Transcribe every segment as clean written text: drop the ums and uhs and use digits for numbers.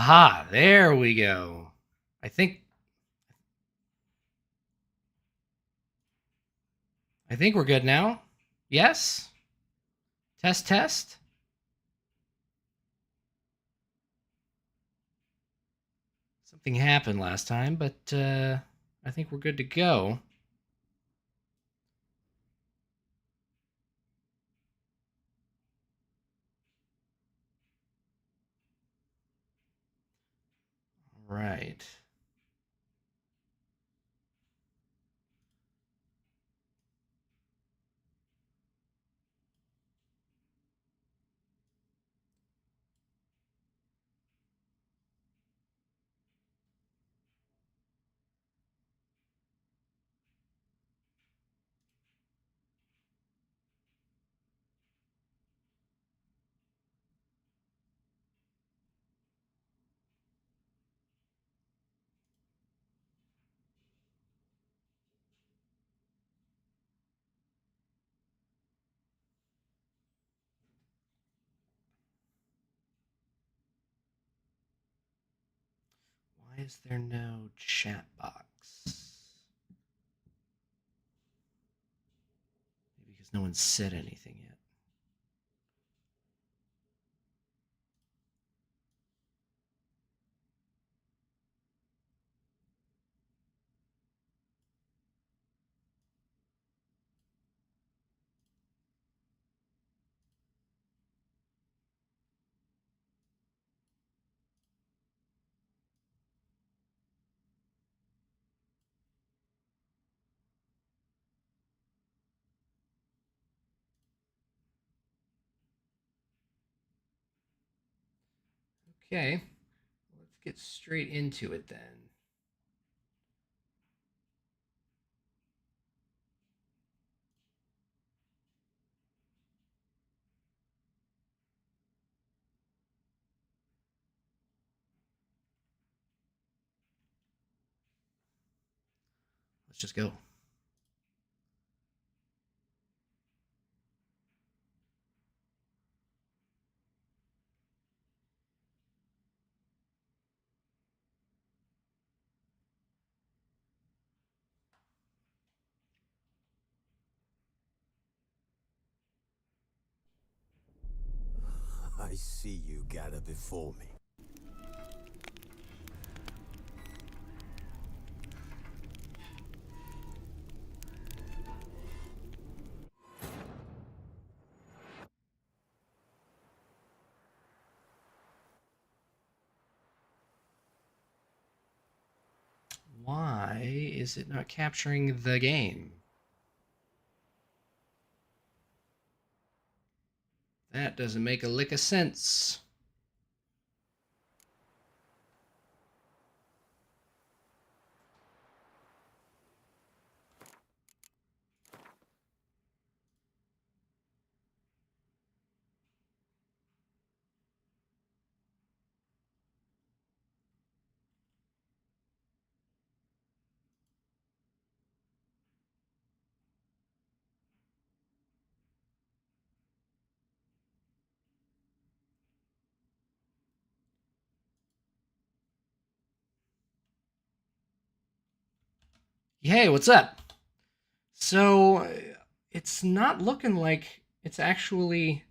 Aha, there we go. I think we're good now. Yes? Test, test. Something happened last time, but I think we're good to go. All right. Why is there no chat box? Maybe because no one said anything yet. Okay, let's get straight into it then. Let's just go. I see you gather before me. Why is it not capturing the game? That doesn't make a lick of sense. Hey, what's up? So, it's not looking like it's actually...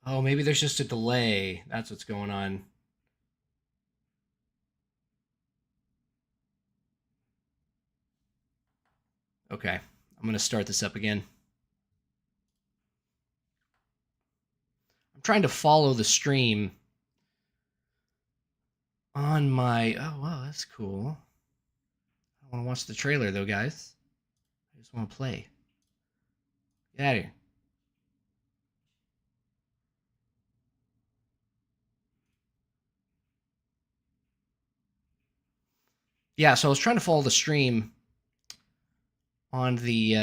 Oh, maybe there's just a delay. That's what's going on. Okay, I'm going to start this up again. I'm trying to follow the stream on my... Oh, wow, that's cool. I want to watch the trailer, though, guys. I just want to play. Get out of here. Yeah, so I was trying to follow the stream on the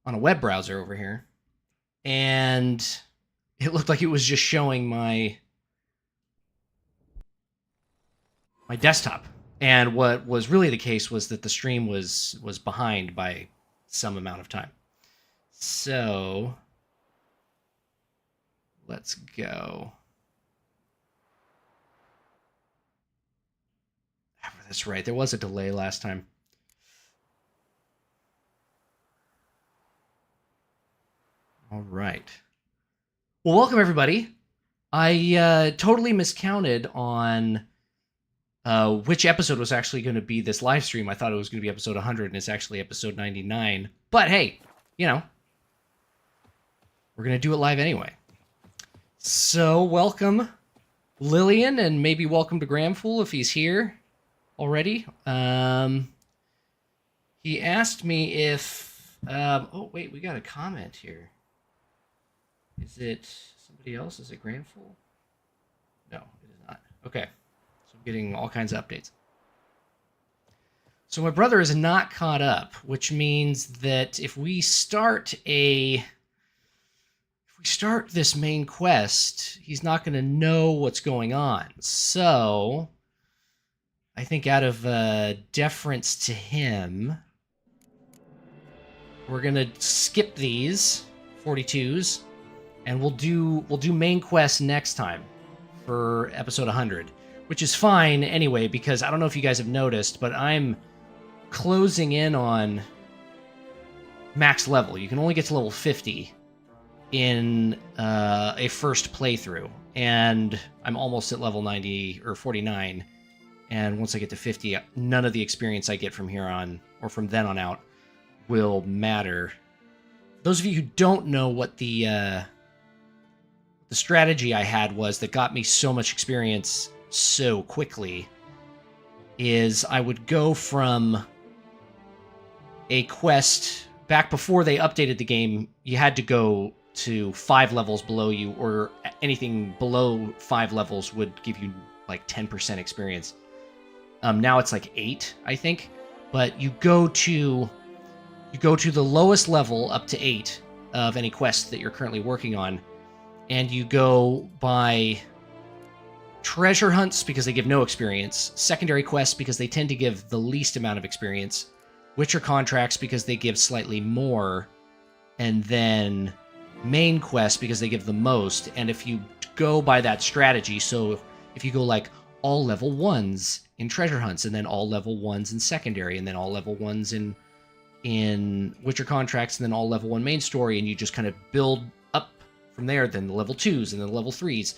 on a web browser over here, and it looked like it was just showing my desktop. And what was really the case was that the stream was behind by some amount of time. So let's go. That's right. There was a delay last time. All right. Well, welcome everybody. I totally miscounted on which episode was actually going to be this live stream. I thought it was going to be episode 100, and it's actually episode 99. But hey, you know, we're going to do it live anyway. So welcome, Lillian, and maybe welcome to Gramful if he's here already. He asked me if... oh, wait, we got a comment here. Is it somebody else? Is it Gramful? No, it is not. Okay. So I'm getting all kinds of updates. So my brother is not caught up, which means that if we start this main quest, he's not going to know what's going on. So I think out of deference to him, we're going to skip these 42s. And we'll do main quest next time for episode 100, which is fine anyway, because I don't know if you guys have noticed, but I'm closing in on max level. You can only get to level 50 in a first playthrough, and I'm almost at level 90 or 49. And once I get to 50, none of the experience I get from here on or from then on out will matter. Those of you who don't know what the strategy I had was that got me so much experience so quickly is I would go from a quest back before they updated the game. You had to go to 5 levels below you, or anything below 5 levels would give you like 10% experience. Now it's like 8, I think, but you go to the lowest level up to 8 of any quest that you're currently working on. And you go by treasure hunts because they give no experience, secondary quests because they tend to give the least amount of experience, Witcher contracts because they give slightly more, and then main quests because they give the most. And if you go by that strategy, so if you go like all level 1s in treasure hunts, and then all level 1s in secondary, and then all level 1s in Witcher contracts, and then all level 1 main story, and you just kind of build from there, then the level 2s and then the level 3s,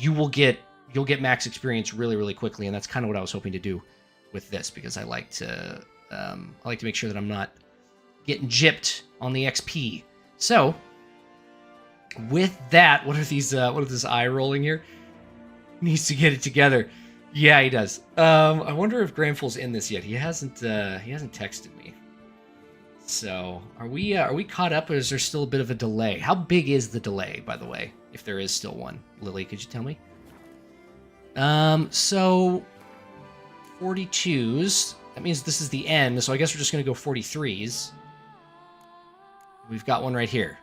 you'll get max experience really, really quickly, and that's kind of what I was hoping to do with this, because I like to make sure that I'm not getting gypped on the XP. So, with that, what are this eye rolling here? Needs to get it together. Yeah, he does. I wonder if Gramful's in this yet. He hasn't texted me. So, are we caught up, or is there still a bit of a delay? How big is the delay, by the way, if there is still one? Lily, could you tell me? So 42s. That means this is the end, so I guess we're just going to go 43s. We've got one right here.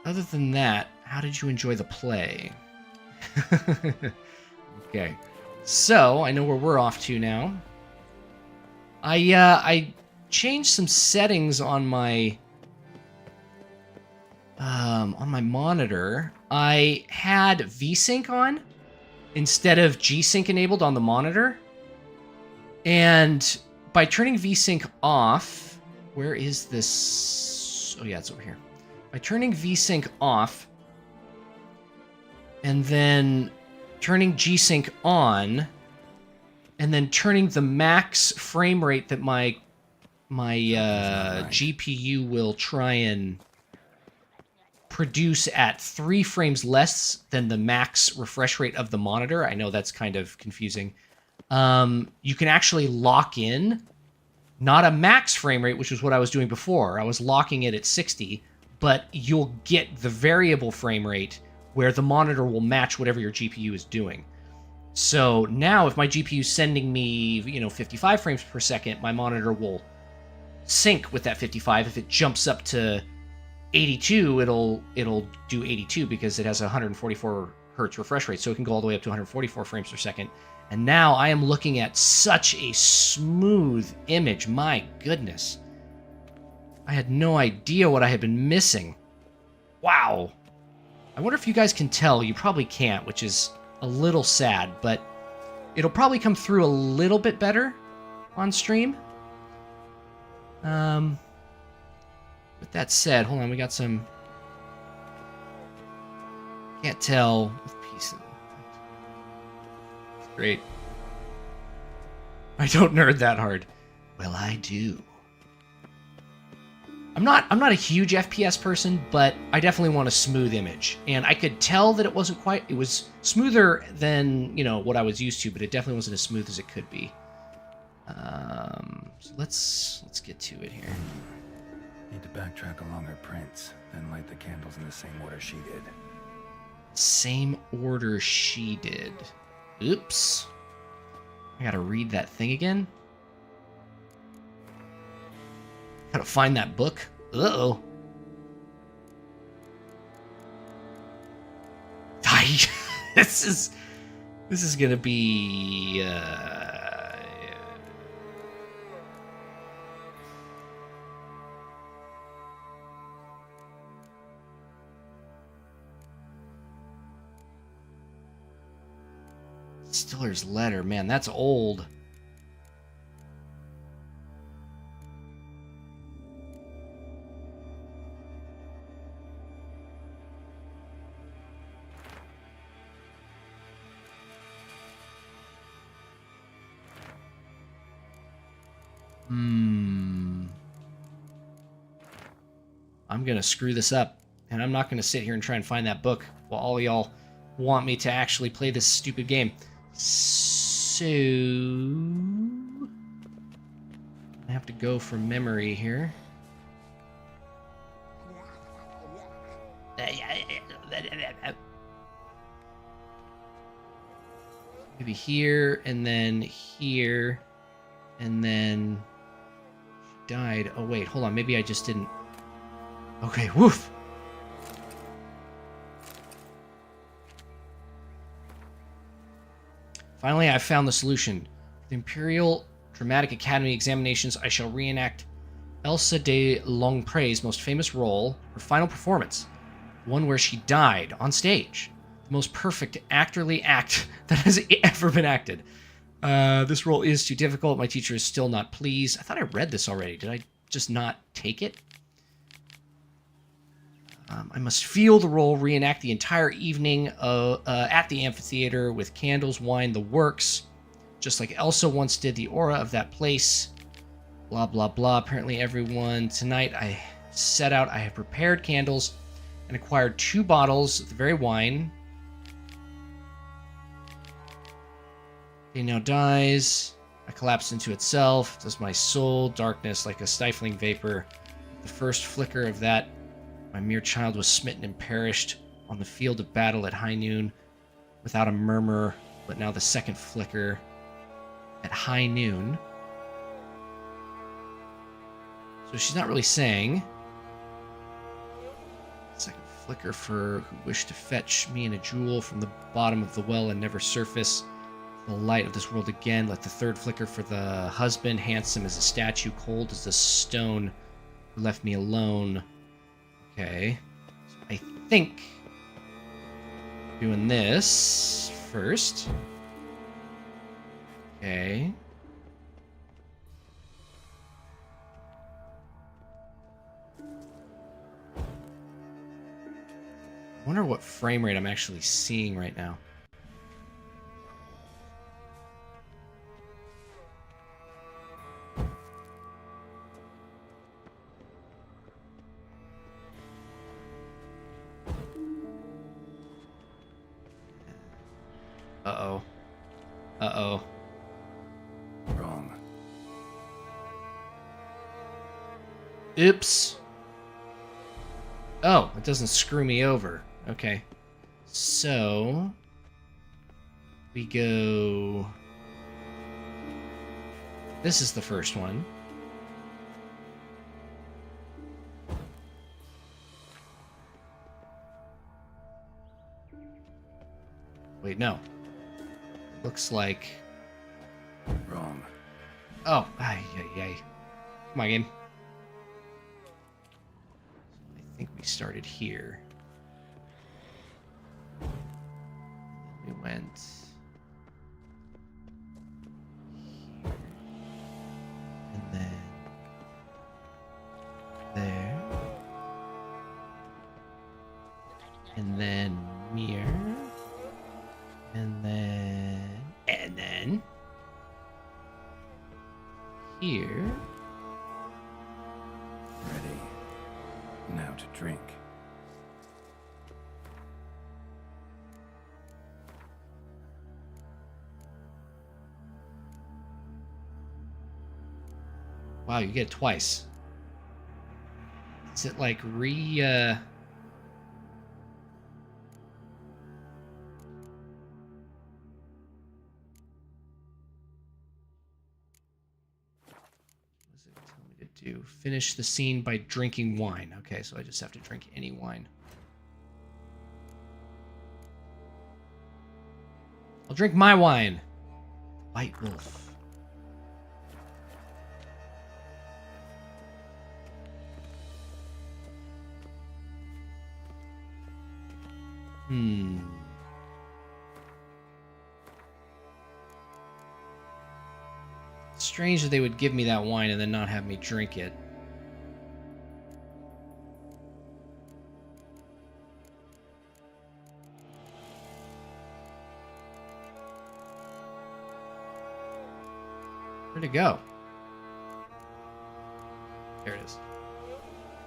Other than that, how did you enjoy the play? Okay. So, I know where we're off to now. I changed some settings on my monitor. I had VSync on instead of G-Sync enabled on the monitor. And by turning VSync off, where is this? Oh yeah, it's over here. By turning VSync off and then turning G-Sync on and then turning the max frame rate that my GPU will try and produce at 3 frames less than the max refresh rate of the monitor. I know that's kind of confusing. You can actually lock in, not a max frame rate, which is what I was doing before. I was locking it at 60, but you'll get the variable frame rate where the monitor will match whatever your GPU is doing. So now if my GPU is sending me, 55 frames per second, my monitor will sync with that 55. If it jumps up to 82, it'll do 82 because it has a 144 hertz refresh rate, so it can go all the way up to 144 frames per second. And now I am looking at such a smooth image. My goodness. I had no idea what I had been missing. Wow. I wonder if you guys can tell. You probably can't, which is a little sad, but It'll probably come through a little bit better on stream. With that said, hold on, we got some... Can't tell with pieces. Great. I don't nerd that hard. Well, I do. I'm not a huge FPS person, but I definitely want a smooth image. And I could tell that it wasn't quite... It was smoother than, you know, what I was used to, but it definitely wasn't as smooth as it could be. So let's get to it here. Need to backtrack along her prints, then light the candles in the same order she did. Same order she did. Oops. I gotta read that thing again. Gotta find that book. Uh-oh. This is gonna be Stiller's letter. Man, that's old. I'm gonna screw this up, and I'm not gonna sit here and try and find that book while all y'all want me to actually play this stupid game. So I have to go from memory here. Maybe here, and then here, and then she died. Oh wait, hold on. Maybe I just didn't. Okay, woof. Finally, I found the solution. For the Imperial Dramatic Academy examinations, I shall reenact Elsa de Longpre's most famous role, her final performance, one where she died on stage. The most perfect actorly act that has ever been acted. This role is too difficult. My teacher is still not pleased. I thought I read this already. Did I just not take it? I must feel the role, reenact the entire evening at the amphitheater with candles, wine, the works, just like Elsa once did, the aura of that place. Blah, blah, blah. Apparently everyone. Tonight I set out. I have prepared candles and acquired 2 bottles of the very wine. It now dies. I collapse into itself. Does my soul, darkness like a stifling vapor. The first flicker of that, my mere child was smitten and perished on the field of battle at high noon without a murmur, but now the second flicker at high noon. So she's not really saying. Second flicker for who wished to fetch me and a jewel from the bottom of the well and never surface the light of this world again. Let the third flicker for the husband, handsome as a statue, cold as a stone, who left me alone. Okay, so I think doing this first. Okay. I wonder what frame rate I'm actually seeing right now. Uh-oh. Uh-oh. Wrong. Oops. Oh, it doesn't screw me over. Okay. So we go. This is the first one. Wait, no. Looks like. Wrong. Oh, ay, ay, ay. Come on, game. I think we started here. We went here. Ready. Now to drink. Wow, you get it twice. Is it like Was it tell me to do? Finish the scene by drinking wine. Okay, so I just have to drink any wine. I'll drink my wine. White Wolf. Strange that they would give me that wine and then not have me drink it. Where'd it go? There it is.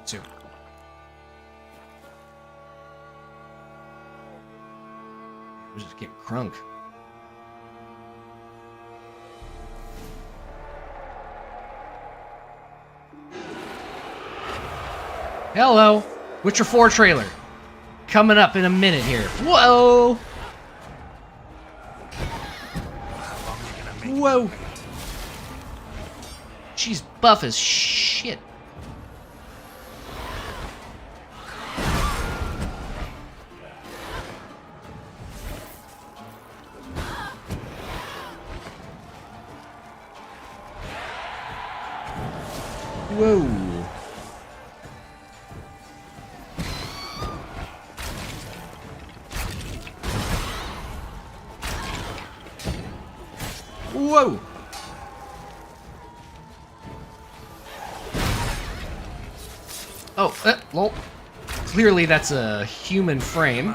Two. We're just getting crunk. Hello, Witcher 4 trailer. Coming up in a minute here. Whoa! Whoa! She's buff as shit. Whoa. Whoa! Oh, lol. Clearly that's a human frame.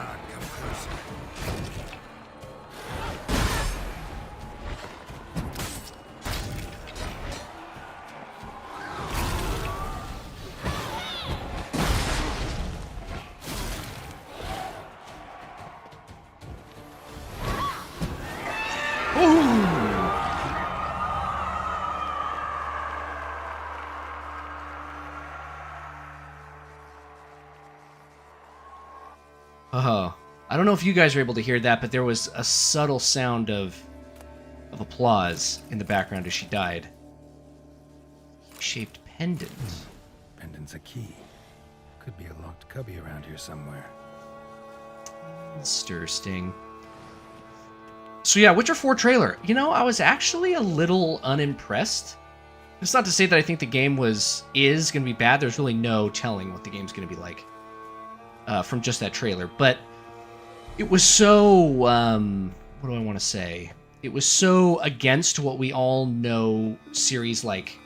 Oh, I don't know if you guys were able to hear that, but there was a subtle sound of applause in the background as she died. Shaped pendant. Pendant's a key. Could be a locked cubby around here somewhere. Stir sting. So yeah, Witcher 4 trailer. You know, I was actually a little unimpressed. It's not to say that I think the game is going to be bad. There's really no telling what the game's going to be like from just that trailer. But it was so, what do I want to say? It was so against what we all know series-like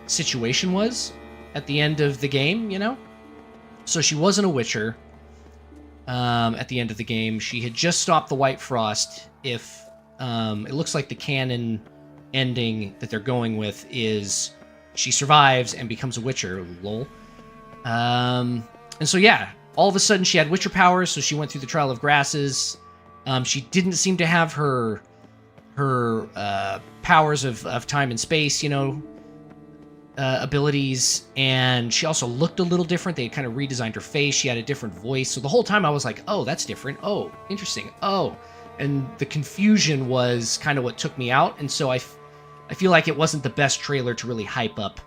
situation was at the end of the game, you know? So she wasn't a Witcher at the end of the game. She had just stopped the White Frost. If it looks like the canon ending that they're going with is she survives and becomes a Witcher, lol. And so yeah, all of a sudden she had Witcher powers, so she went through the Trial of Grasses. She didn't seem to have her powers of time and space, you know, abilities, and she also looked a little different. They kind of redesigned her face. She had a different voice. So the whole time I was like, oh, that's different. Oh, interesting. Oh, and the confusion was kind of what took me out. And so I feel like it wasn't the best trailer to really hype up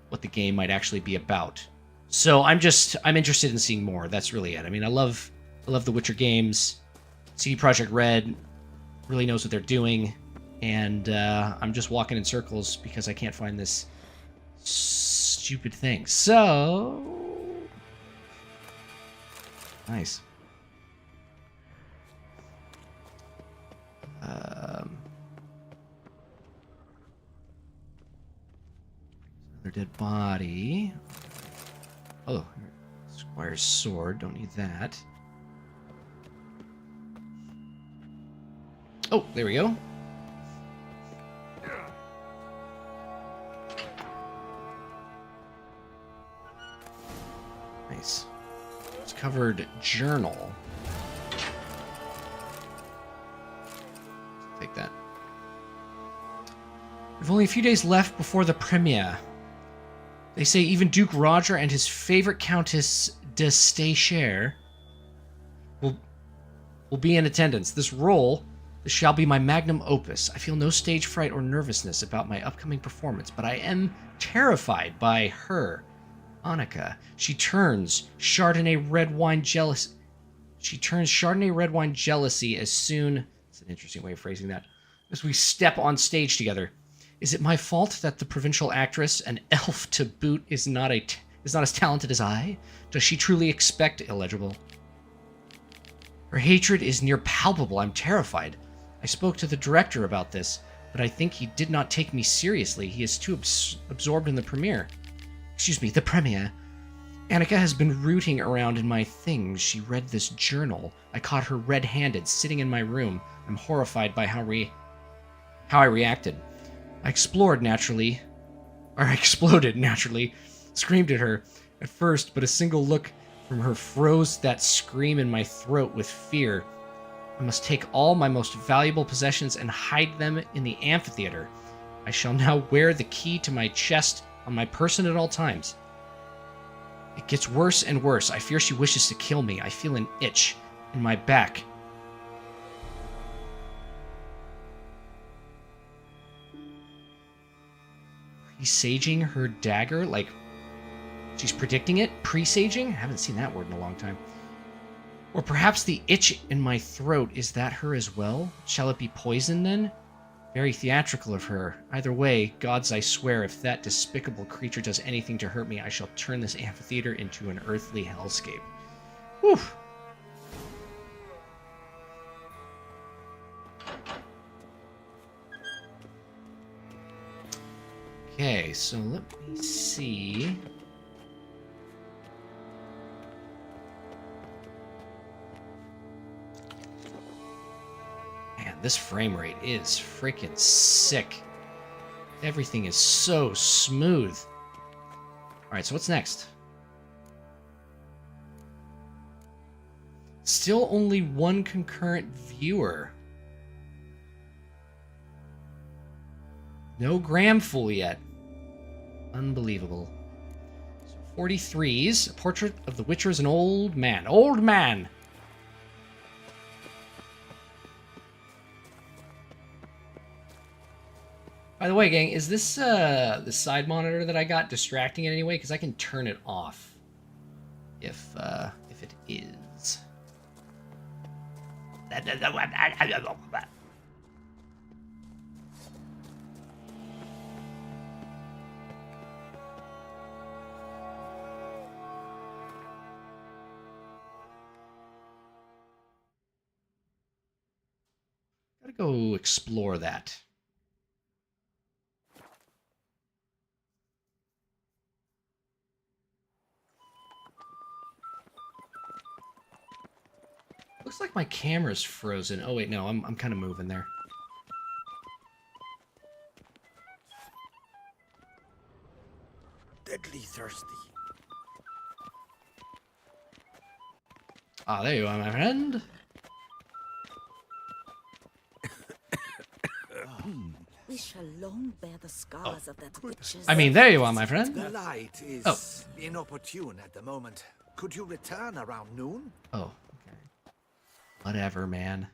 what the game might actually be about. So I'm interested in seeing more. That's really it. I mean, I love the Witcher games. CD Projekt Red really knows what they're doing. And I'm just walking in circles because I can't find this stupid thing. So nice. Another dead body. Oh, Squire's sword. Don't need that. Oh, there we go. things. Discovered journal. Take that. We've only a few days left before the premiere. They say even Duke Roger and his favorite Countess de Stacher will be in attendance. This shall be my magnum opus. I feel no stage fright or nervousness about my upcoming performance, but I am terrified by her, Annika. She turns Chardonnay red wine jealousy as soon... It's an interesting way of phrasing that. As we step on stage together. Is it my fault that the provincial actress, an elf to boot, is not as talented as I? Does she truly expect illegible? Her hatred is near palpable. I'm terrified. I spoke to the director about this, but I think he did not take me seriously. He is too absorbed in the premiere. The premiere. Annika has been rooting around in my things. She read this journal. I caught her red-handed, sitting in my room. I'm horrified by how I reacted. I exploded naturally, screamed at her at first, but a single look from her froze that scream in my throat with fear. I must take all my most valuable possessions and hide them in the amphitheater. I shall now wear the key to my chest on my person at all times. It gets worse and worse. I fear she wishes to kill me. I feel an itch in my back. Presaging her dagger? Like, she's predicting it? Presaging? I haven't seen that word in a long time. Or perhaps the itch in my throat, is that her as well? Shall it be poison then? Very theatrical of her. Either way, gods I swear, if that despicable creature does anything to hurt me, I shall turn this amphitheater into an earthly hellscape. Whew. Okay, so let me see. Man, this frame rate is freaking sick. Everything is so smooth. Alright, so what's next? Still only one concurrent viewer. No Gramful yet. Unbelievable. So 43s. A portrait of the Witcher as an old man. Old man! By the way, gang, is this the side monitor that I got distracting in any way? Because I can turn it off if it is. Gotta go explore that. Looks like my camera's frozen. Oh wait, no, I'm kind of moving there. Deadly thirsty. Ah, there you are, my friend. We shall long bear the scars of that witch's... I mean, there you are, my friend. The light is inopportune at the moment. Could you return around noon? Oh, okay. Whatever, man.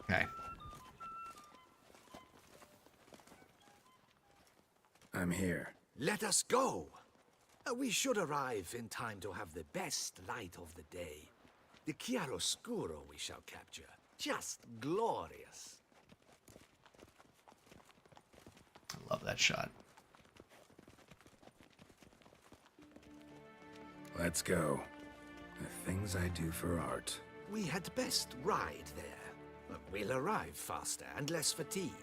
Okay. I'm here. Let us go. We should arrive in time to have the best light of the day. The chiaroscuro we shall capture. Just glorious. I love that shot. Let's go. The things I do for art. We had best ride there. We'll arrive faster and less fatigued.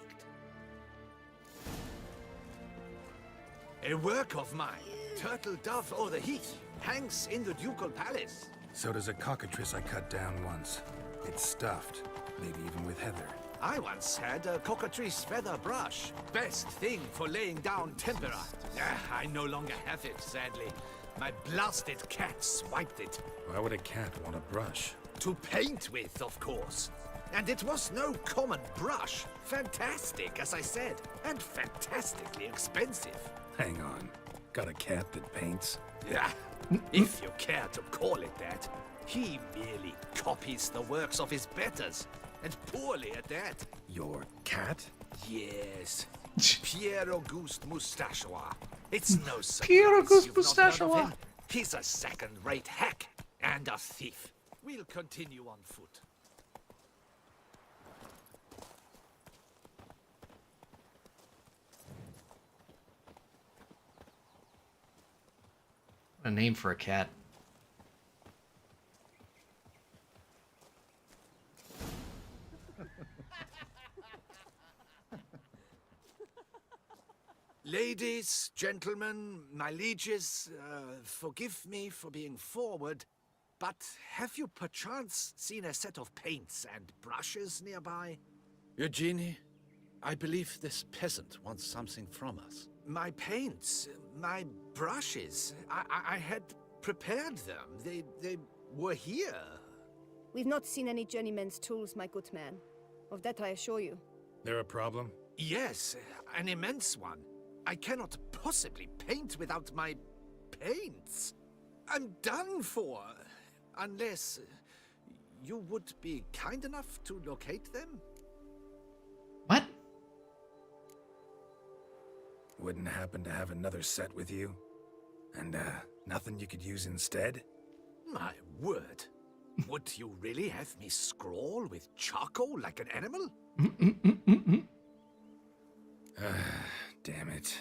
A work of mine. Turtle dove o'er the heath hangs in the ducal palace. So does a cockatrice I cut down once. It's stuffed, maybe even with heather. I once had a cockatrice feather brush. Best thing for laying down tempera. I no longer have it, sadly. My blasted cat swiped it. Why would a cat want a brush? To paint with, of course. And it was no common brush. Fantastic, as I said, and fantastically expensive. Hang on. Got a cat that paints? Yeah, if you care to call it that. He merely copies the works of his betters, and poorly at that. Your cat? Yes, Pierre Auguste Moustachois. It's no surprise Pierre Auguste you've not heard of Moustachois. him. He's a second-rate hack and a thief. We'll continue on foot. A name for a cat. Ladies, gentlemen, my lieges, forgive me for being forward, but have you perchance seen a set of paints and brushes nearby? Eugenie, I believe this peasant wants something from us. My paints, my brushes, I had prepared them. They were here. We've not seen any journeyman's tools, my good man. Of that I assure you. There a problem? Yes, an immense one. I cannot possibly paint without my paints. I'm done for. Unless you would be kind enough to locate them? What? Wouldn't happen to have another set with you? And, nothing you could use instead? My word. Would you really have me scrawl with charcoal like an animal? Damn it.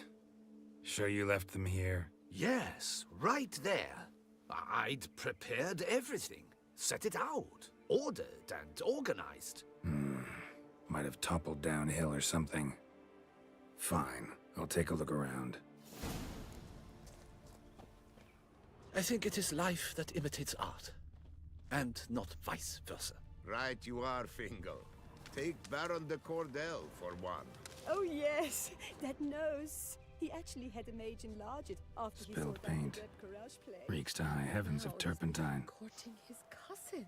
Sure you left them here? Yes, right there. I'd prepared everything. Set it out. Ordered and organized. Might have toppled downhill or something. Fine, I'll take a look around. I think it is life that imitates art, and not vice versa. Right you are, Fingal. Take Baron de Cordel for one. Oh yes, that nose. He actually had a mage enlarge it after he saw Spilled that paint. red courage play. Reeks to high heavens of Now he's turpentine. courting his cousin.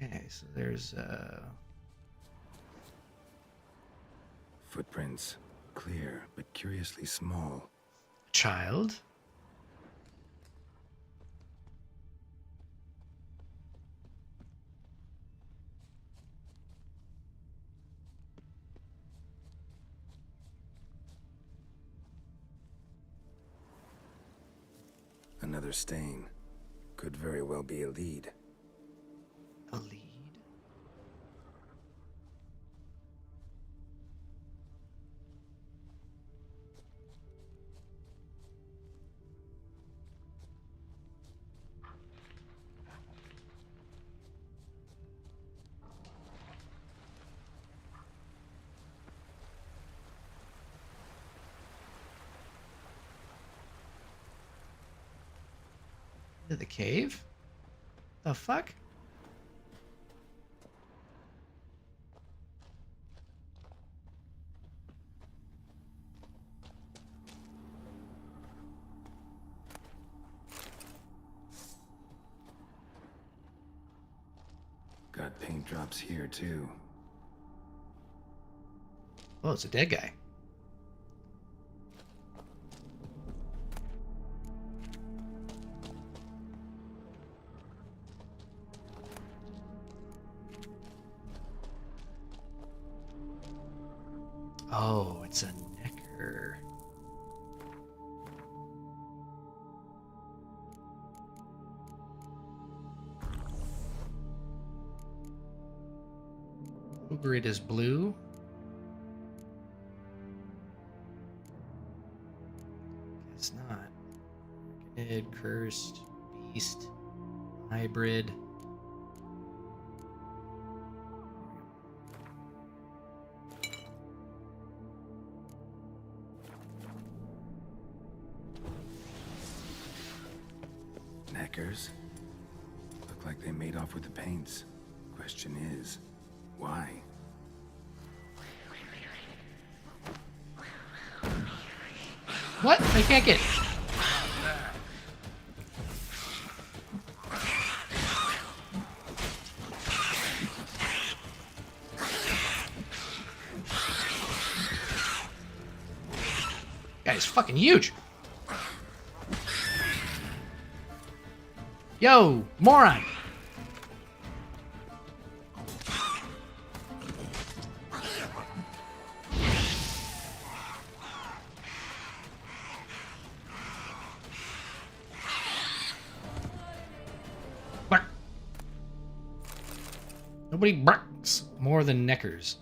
Okay, so there's Footprints. Clear, but curiously small. a child. Another stain. Could very well be a lead. A lead. Into the cave? The fuck? Got paint drops here too. Oh, it's a dead guy. Oh, it's a necker. Grid is blue. Guess not. Arcanid, cursed, beast, hybrid. Neckers. like they made off with the paints. Question is, why? What? I can't get... Guy's fucking huge. Yo, moron. Bark. Nobody barks more than neckers.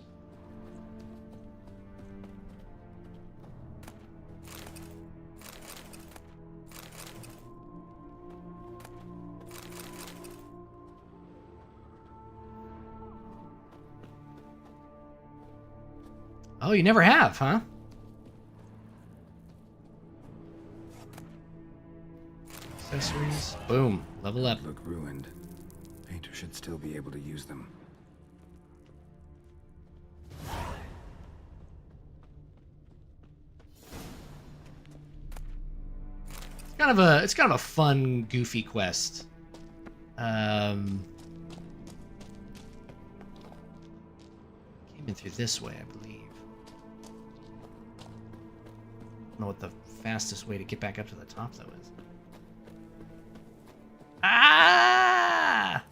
Oh, you never have, huh? Accessories. Boom. Level up. Look ruined. Painter should still be able to use them. It's kind of a fun, goofy quest. Came in through this way, I believe. I don't know what the fastest way to get back up to the top, though, is. Ah!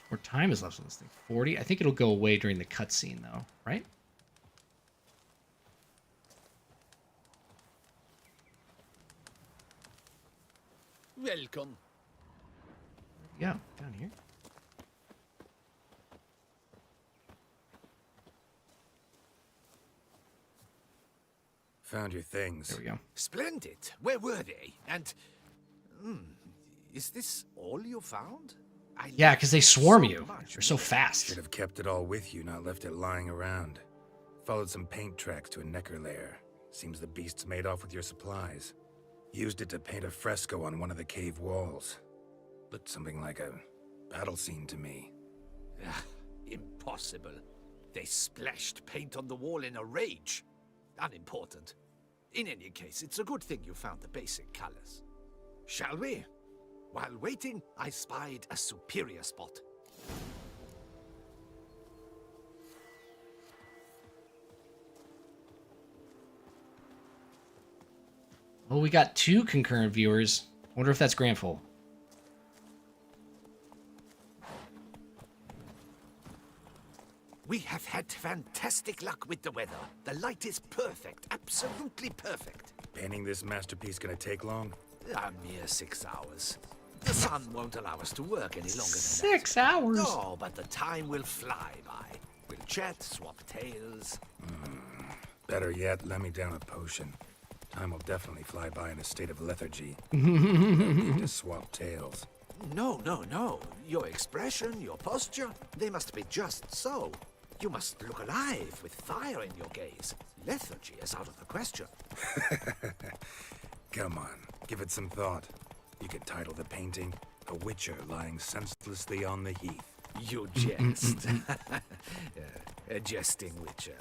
More time is left on this thing. 40? I think it'll go away during the cutscene, though, right? Welcome. Yeah, down here. Found your things. There we go. Splendid. Where were they? And... is this all you found? Yeah, because they swarm So you. much They're so more. fast. Should have kept it all with you, not left it lying around. Followed some paint tracks to a necker lair. Seems the beast's made off with your supplies. Used it to paint a fresco on one of the cave walls. Looked something like a battle scene to me. Impossible. They splashed paint on the wall in a rage. Unimportant. In any case, it's a good thing you found the basic colors. Shall we? While waiting, I spied a superior spot. Well, we got 2 concurrent viewers. Wonder if that's Grandful. We have had fantastic luck with the weather. The light is perfect, absolutely perfect. Painting this masterpiece gonna take long? A mere 6 hours. The sun won't allow us to work any longer than 6 that. hours? No, but the time will fly by. We'll chat, swap tales. Better yet, let me down a potion. Time will definitely fly by in a state of lethargy. Need to swap tales. No, no, no. Your expression, your posture, they must be just so. You must look alive with fire in your gaze. Lethargy is out of the question. Come on, give it some thought. You could title the painting, A Witcher Lying Senselessly on the Heath. You jest. A jesting witcher.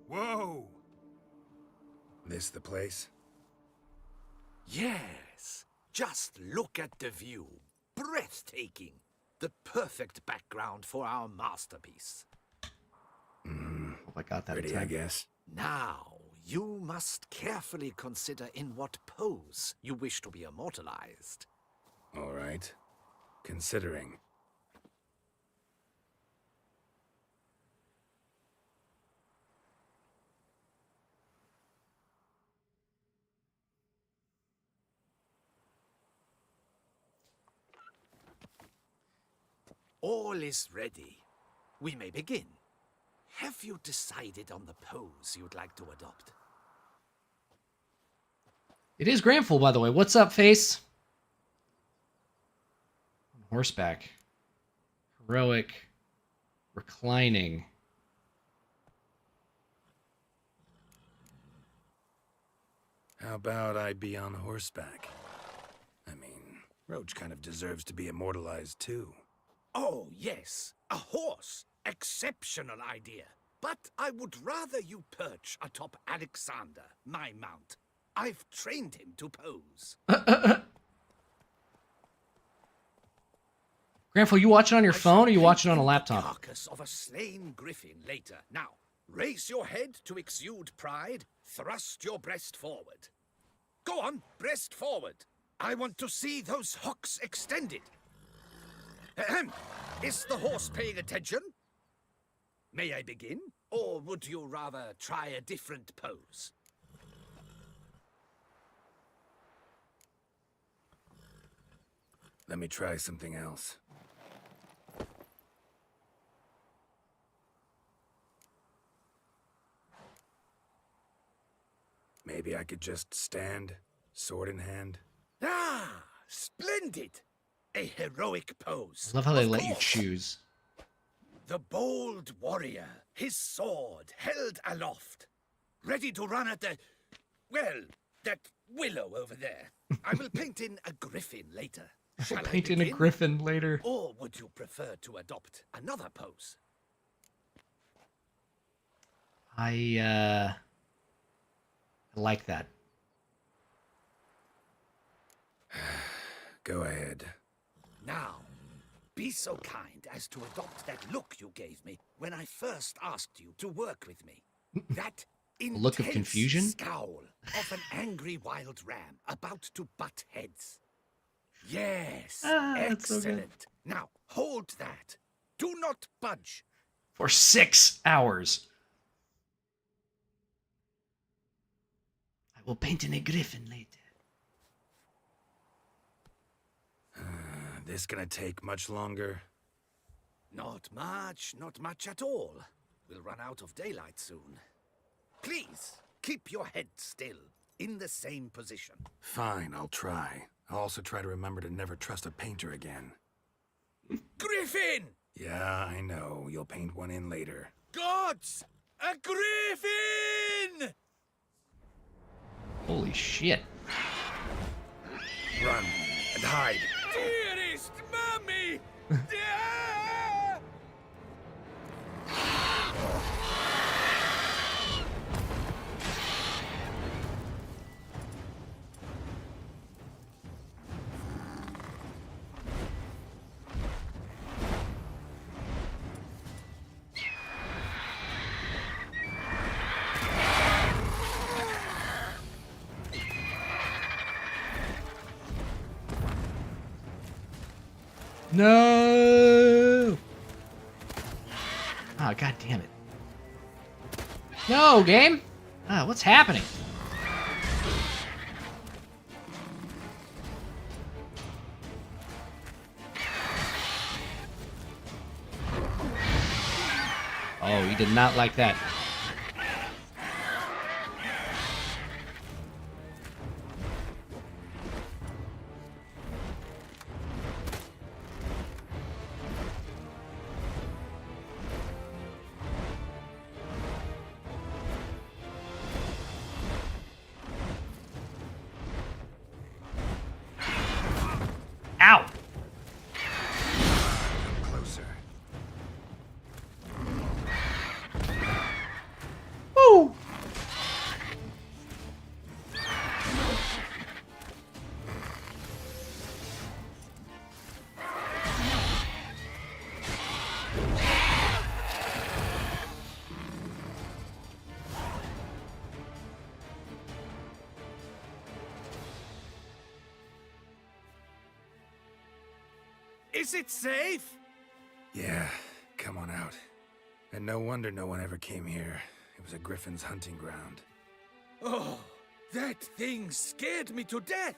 Whoa! This the place? Yes. Just look at the view. Breathtaking. The perfect background for our masterpiece. Hope I got that in Pretty, I time. guess. Now, you must carefully consider in what pose you wish to be immortalized. All right. Considering. All is ready. We may begin. Have you decided on the pose you'd like to adopt? It is Granful, by the way. What's up, face? On horseback. Heroic. Reclining. How about I be on horseback? I mean, Roach kind of deserves to be immortalized too. Oh, yes. A horse. Exceptional idea. But I would rather you perch atop Alexander, my mount. I've trained him to pose. Granful, you watch it on your I phone or shall you watch it on a paint the laptop? carcass of a slain griffin later. Now, raise your head to exude pride. Thrust your breast forward. Go on, breast forward. I want to see those hocks extended. Ahem. Is the horse paying attention? May I begin? Or would you rather try a different pose? Let me try something else. Maybe I could just stand, sword in hand. Ah, splendid! A heroic pose. I love how they Of let you course. choose. The bold warrior, his sword held aloft, ready to run at that willow over there. I will paint in a griffin later. Shall I Paint in a begin? griffin later. Or would you prefer to adopt another pose? I like that. Go ahead. Now, be so kind as to adopt that look you gave me when I first asked you to work with me. That intense look of confusion? scowl of an angry wild ram about to butt heads. Yes, that's so good. excellent. Now, hold that. Do not budge. For 6 hours. I will paint in a griffin later. This gonna take much longer? Not much at all. We'll run out of daylight soon. Please, keep your head still, in the same position. Fine, I'll try. I'll also try to remember to never trust a painter again. Griffin! Yeah, I know. You'll paint one in later. Gods! A griffin! Holy shit. Run and hide. Dearest Mummy! No! Oh, god damn it. No, game! Ah, what's happening? Oh, he did not like that. Ow! Closer. Woo! Is it safe? Yeah, come on out. And no wonder no one ever came here. It was a griffin's hunting ground. Oh, that thing scared me to death.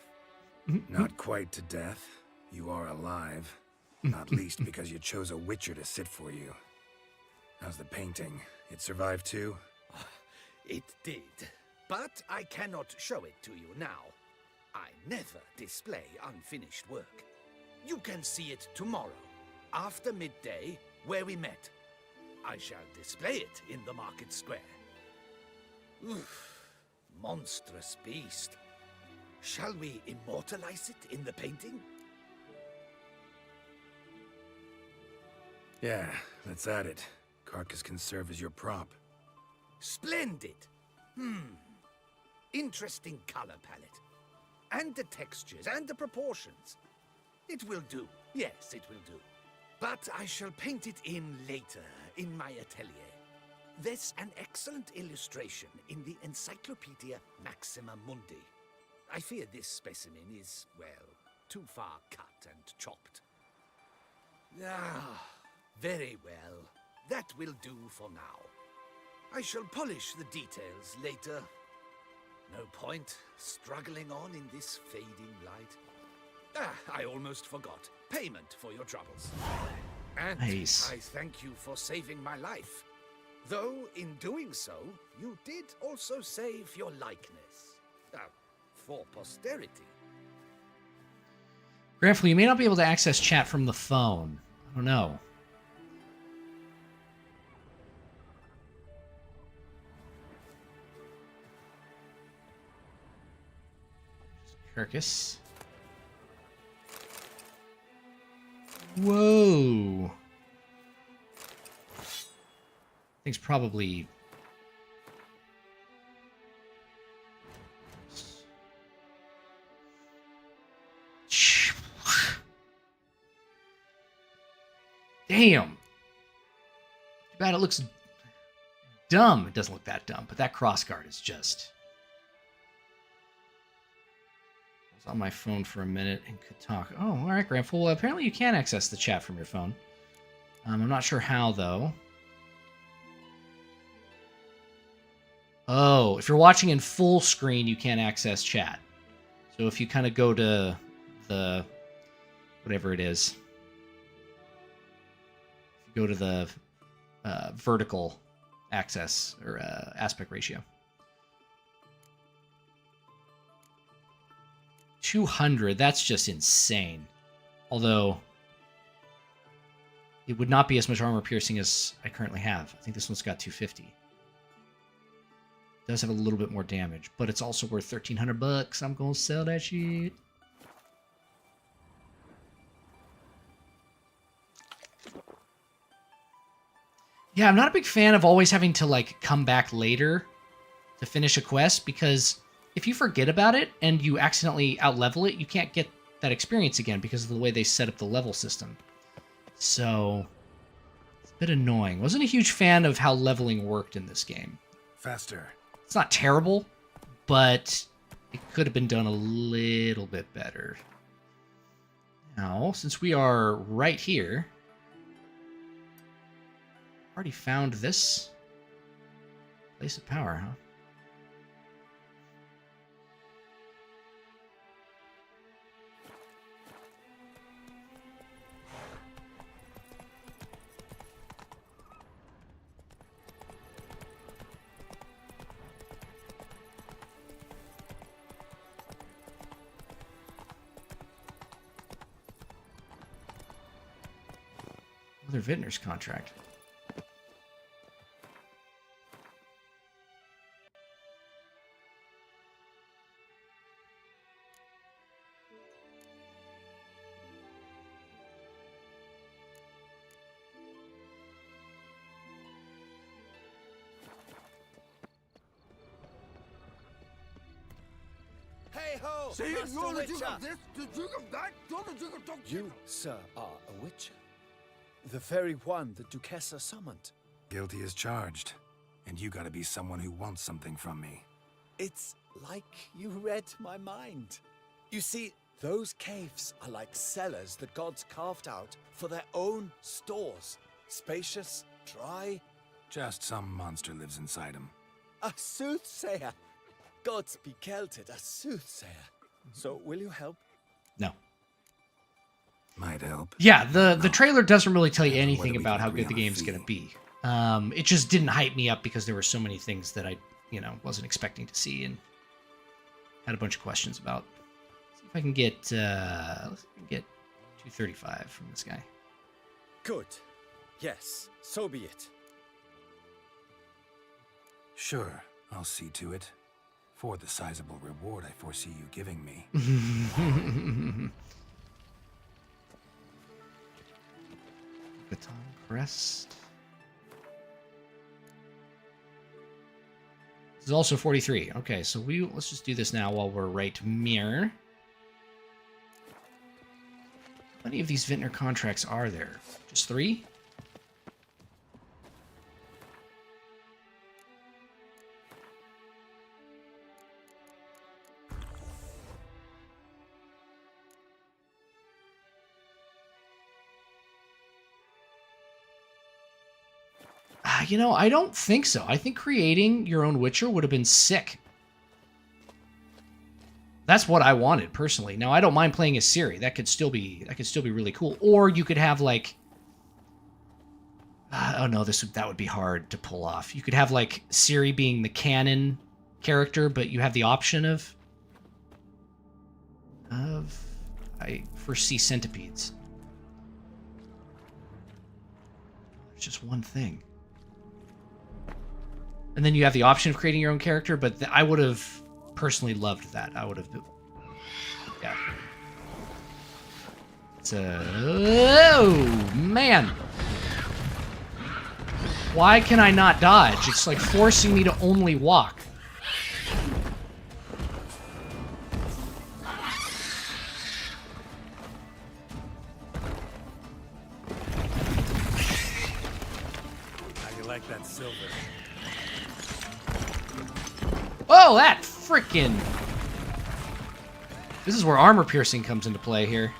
Not quite to death. You are alive. Not least because you chose a witcher to sit for you. How's the painting? It survived too? It did. But I cannot show it to you now. I never display unfinished work. You can see it tomorrow, after midday, where we met. I shall display it in the market square. Oof, monstrous beast. Shall we immortalize it in the painting? Yeah, let's add it. Carcass can serve as your prop. Splendid! Interesting color palette. And the textures and the proportions. It will do. Yes, it will do. But I shall paint it in later, in my atelier. There's an excellent illustration in the Encyclopedia Maxima Mundi. I fear this specimen is, well, too far cut and chopped. Ah, very well. That will do for now. I shall polish the details later. No point struggling on in this fading light. Ah, I almost forgot. Payment for your troubles. And Nice. I thank you for saving my life. Though, in doing so, you did also save your likeness. For posterity. Grandful, you may not be able to access chat from the phone. I don't know. Carcass. Whoa. Thing's probably... Damn. Too bad it looks dumb. It doesn't look that dumb, but that crossguard is just... I was on my phone for a minute and could talk. Oh, all right, Grandful. Well, apparently you can access the chat from your phone. I'm not sure how, though. Oh, if you're watching in full screen, you can't access chat. So if you kind of go to the... whatever it is... go to the vertical access or aspect ratio. 200, that's just insane. Although, it would not be as much armor piercing as I currently have. I think this one's got 250. It does have a little bit more damage, but it's also worth 1,300 bucks. I'm going to sell that shit. Yeah, I'm not a big fan of always having to, like, come back later to finish a quest, because if you forget about it and you accidentally outlevel it, you can't get that experience again because of the way they set up the level system. So, it's a bit annoying. Wasn't a huge fan of how leveling worked in this game. Faster. It's not terrible, but it could have been done a little bit better. Now, since we are right here... already found this place of power, huh? Another vintner's contract. Hey-ho! See, Master you're the Duke Witcher! of this, the Duke of that, you're the Duke of that. You, sir, are a witcher. The very one the Duchessa summoned. Guilty as charged. And you gotta be someone who wants something from me. It's like you read my mind. You see, those caves are like cellars the gods carved out for their own stores. Spacious, dry. Just some monster lives inside him. A soothsayer. Gods be Celted, a soothsayer. So, will you help? No. Might help. Yeah, the trailer doesn't really tell you Whether anything we about can how agree good the on a game's going to fee. be. It just didn't hype me up because there were so many things that I, wasn't expecting to see and had a bunch of questions about. Let's see if I can get, let's see if I can get 235 from this guy. Good. Yes, so be it. Sure, I'll see to it. For the sizable reward I foresee you giving me. Baton Crest. This is also 43. Okay, so let's just do this now while we're right mirror. How many of these Vintner contracts are there? Just 3? I don't think so. I think creating your own Witcher would have been sick. That's what I wanted personally. Now I don't mind playing as Ciri. That could still be really cool. Or you could have like, oh no, that would be hard to pull off. You could have like Ciri being the canon character, but you have the option of I foresee centipedes. There's just one thing. And then you have the option of creating your own character, but I would have personally loved that. I would have... Yeah. Oh, man. Why can I not dodge? It's like forcing me to only walk. How you like that silver? Oh, that frickin'... This is where armor piercing comes into play here.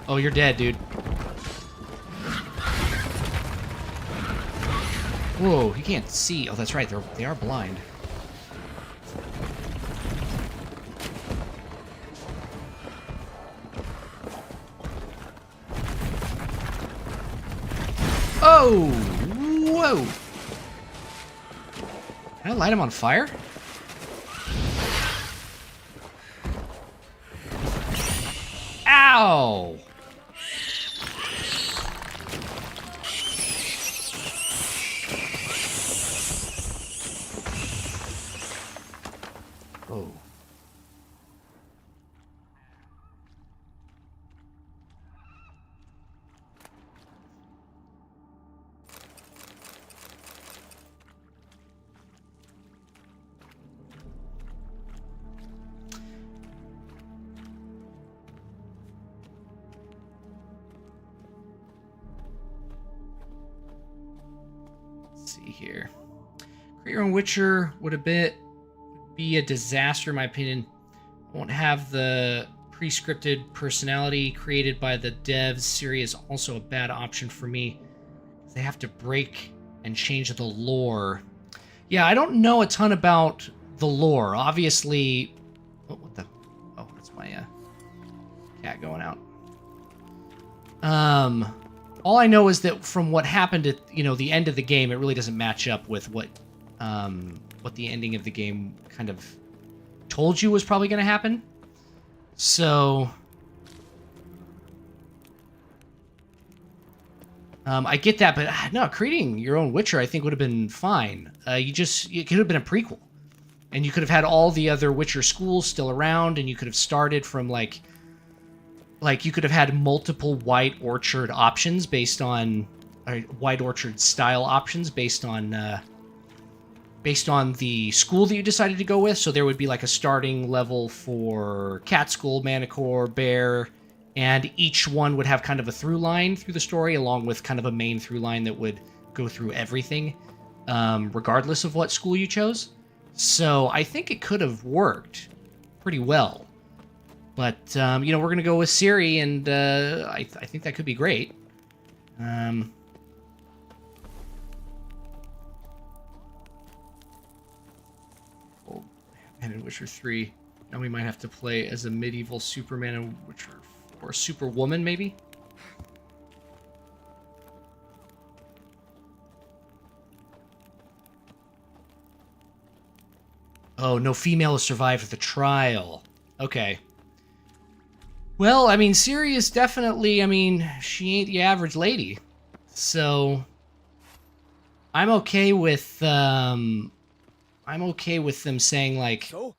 Oh, you're dead, dude. Whoa, he can't see. Oh, that's right. They are blind. Oh! Whoa! Can I light him on fire? Ow! Oh. Let's see here. Create your own Witcher would be a disaster, in my opinion. Won't have the pre-scripted personality created by the devs. Ciri is also a bad option for me. They have to break and change the lore. Yeah, I don't know a ton about the lore. Obviously... Oh, what the... Oh, that's my cat going out. All I know is that from what happened at, the end of the game, it really doesn't match up with what the ending of the game kind of told you was probably going to happen. So... I get that, but no, creating your own Witcher I think would have been fine. It could have been a prequel. And you could have had all the other Witcher schools still around, and you could have started from, like you could have had multiple White Orchard options based on... White Orchard style options based on the school that you decided to go with. So there would be like a starting level for Cat School, Manticore, Bear... And each one would have kind of a through line through the story, along with kind of a main through line that would go through everything, regardless of what school you chose. So I think it could have worked pretty well. But, we're going to go with Ciri, and I think that could be great. And in Witcher 3, now we might have to play as a medieval Superman in Witcher 4. Superwoman, maybe? Oh, no female has survived the trial. Okay. Well, I mean, Ciri is definitely, I mean, she ain't the average lady. So, I'm okay with them saying, like... So?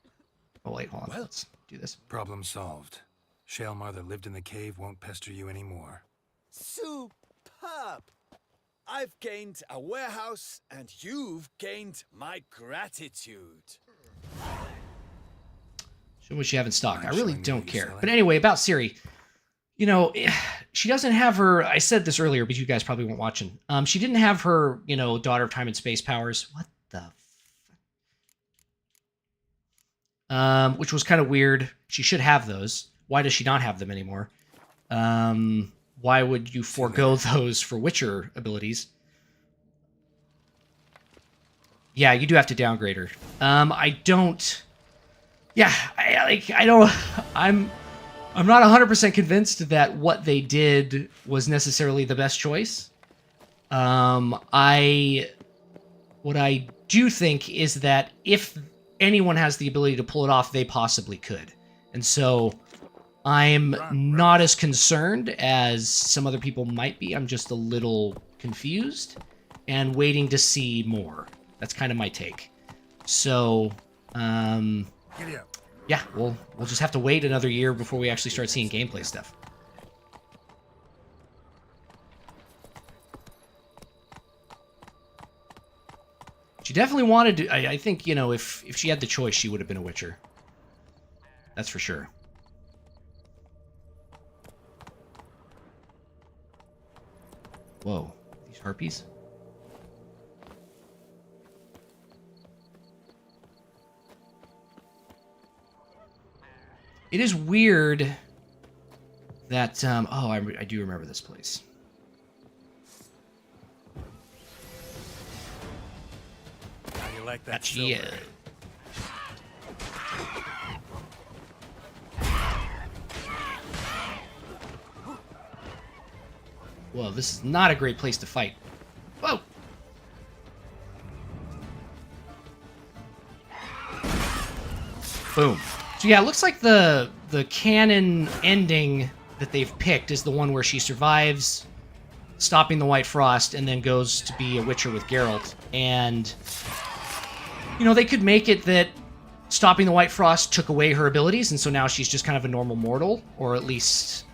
Oh, wait, hold on. Well, Let's do this. Problem solved. Shaelmar that lived in the cave won't pester you anymore. Superb! I've gained a warehouse, and you've gained my gratitude. Show what you have in stock. Mind I really showing me don't what you're care. selling? But anyway, about Ciri. You know, she doesn't have her... I said this earlier, but you guys probably weren't watching. She didn't have her, you know, Daughter of Time and Space powers. What the... which was kind of weird. She should have those. Why does she not have them anymore? Why would you forego those for Witcher abilities? Yeah, you do have to downgrade her. I don't... Yeah, I'm not 100% convinced that what they did was necessarily the best choice. What I do think is that if anyone has the ability to pull it off, they possibly could. And so I'm not as concerned as some other people might be. I'm just a little confused and waiting to see more. That's kind of my take. So, Giddy up. yeah, we'll just have to wait another year before we actually start seeing gameplay stuff. She definitely wanted to... I think, you know, if she had the choice, she would have been a Witcher. That's for sure. Whoa. These harpies? It is weird that... oh, I do remember this place. How you like that Gotcha. silver? Whoa, this is not a great place to fight. Whoa! Boom. So yeah, it looks like the canon ending that they've picked is the one where she survives stopping the White Frost and then goes to be a Witcher with Geralt. And, you know, they could make it that stopping the White Frost took away her abilities, and so now she's just kind of a normal mortal, or at least...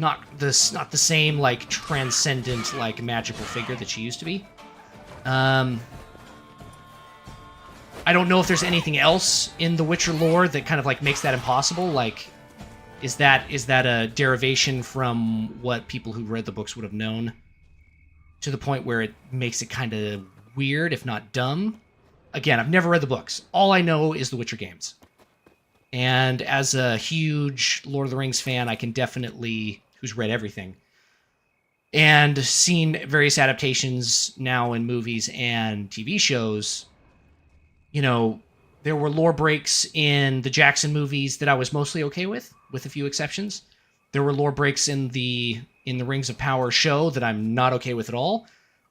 not the same, like, transcendent, like, magical figure that she used to be. I don't know if there's anything else in the Witcher lore that kind of, like, makes that impossible. Like, is that a derivation from what people who read the books would have known? To the point where it makes it kind of weird, if not dumb? Again, I've never read the books. All I know is the Witcher games. And as a huge Lord of the Rings fan, I can definitely... who's read everything, and seen various adaptations now in movies and TV shows, you know, there were lore breaks in the Jackson movies that I was mostly okay with a few exceptions. There were lore breaks in the Rings of Power show that I'm not okay with at all.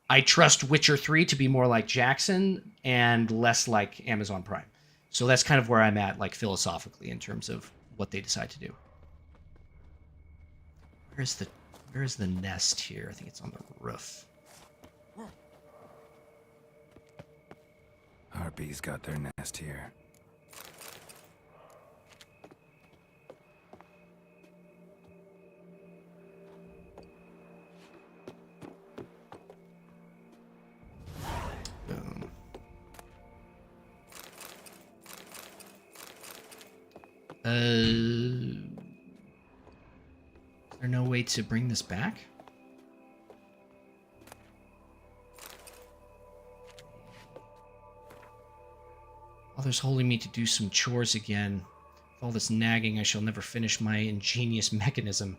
I trust Witcher 3 to be more like Jackson and less like Amazon Prime. So that's kind of where I'm at, like, philosophically, in terms of what they decide to do. Where's the nest here? I think it's on the roof. Harpies got their nest here. Boom. Is there no way to bring this back? Father's holding me to do some chores again. With all this nagging, I shall never finish my ingenious mechanism.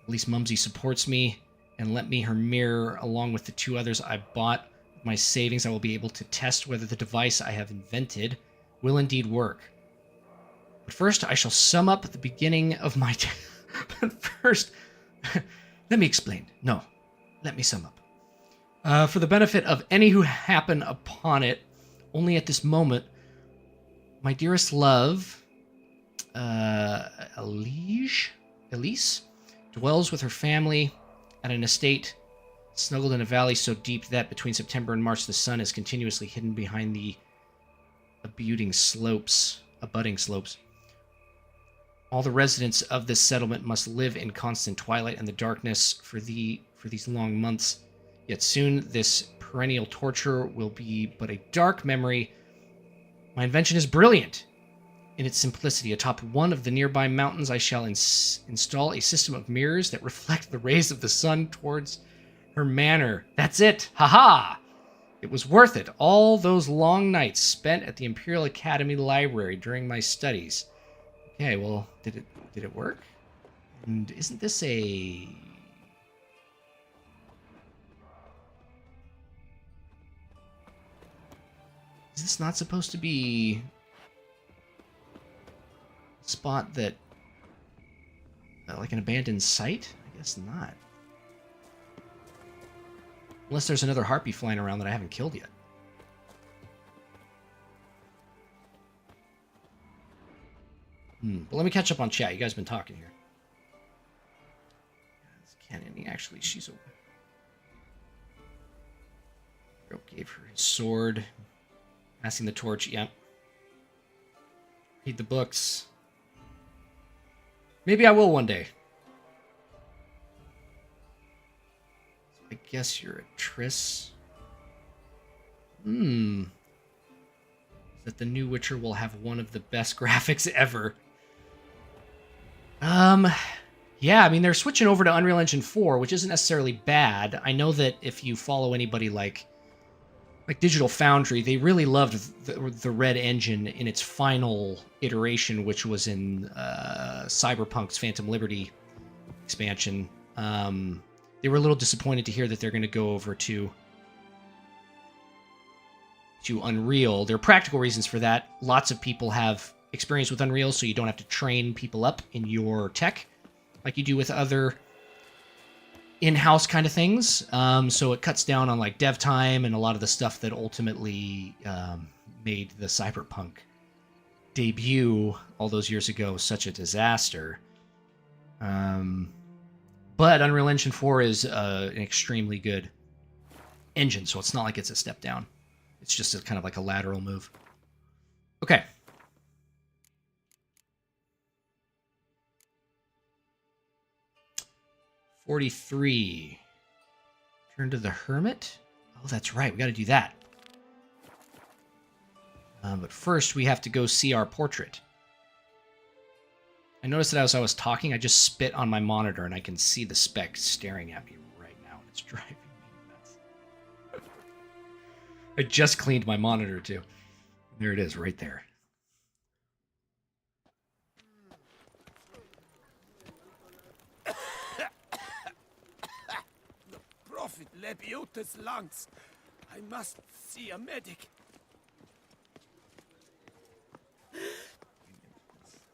At least Mumsy supports me, and lent me her mirror along with the 2 others I bought with my savings, I will be able to test whether the device I have invented will indeed work. But first, I shall sum up at the beginning of my... But first, let me explain. No, let me sum up. For the benefit of any who happen upon it, only at this moment, my dearest love, Elise, dwells with her family at an estate snuggled in a valley so deep that between September and March the sun is continuously hidden behind the abutting slopes. All the residents of this settlement must live in constant twilight and the darkness for these long months. Yet soon this perennial torture will be but a dark memory. My invention is brilliant in its simplicity. Atop one of the nearby mountains, I shall install a system of mirrors that reflect the rays of the sun towards her manor. That's it! Ha-ha! It was worth it. All those long nights spent at the Imperial Academy Library during my studies. Okay, well, did it work? And isn't this a... Is this not supposed to be a spot that... like an abandoned site? I guess not. Unless there's another harpy flying around that I haven't killed yet. But let me catch up on chat. You guys have been talking here. Cannon, actually, she's a... Geralt gave her his sword. Passing the torch, yep. Read the books. Maybe I will one day. I guess you're a Triss. That the new Witcher will have one of the best graphics ever. Yeah, I mean, they're switching over to Unreal Engine 4, which isn't necessarily bad. I know that if you follow anybody like Digital Foundry, they really loved the Red Engine in its final iteration, which was in Cyberpunk's Phantom Liberty expansion. They were a little disappointed to hear that they're going to go over to Unreal. There are practical reasons for that. Lots of people have experience with Unreal, so you don't have to train people up in your tech like you do with other in-house kind of things. So it cuts down on like dev time and a lot of the stuff that ultimately made the Cyberpunk debut all those years ago such a disaster. But Unreal Engine 4 is an extremely good engine, so it's not like it's a step down. It's just a kind of like a lateral move. Okay. $43. Turn to the Hermit. Oh, that's right. We got to do that. But first, we have to go see our portrait. I noticed that as I was talking, I just spit on my monitor, and I can see the speck staring at me right now. It's driving me nuts. I just cleaned my monitor, too. There it is, right there. The Prophet Lebiota's lungs. I must see a medic.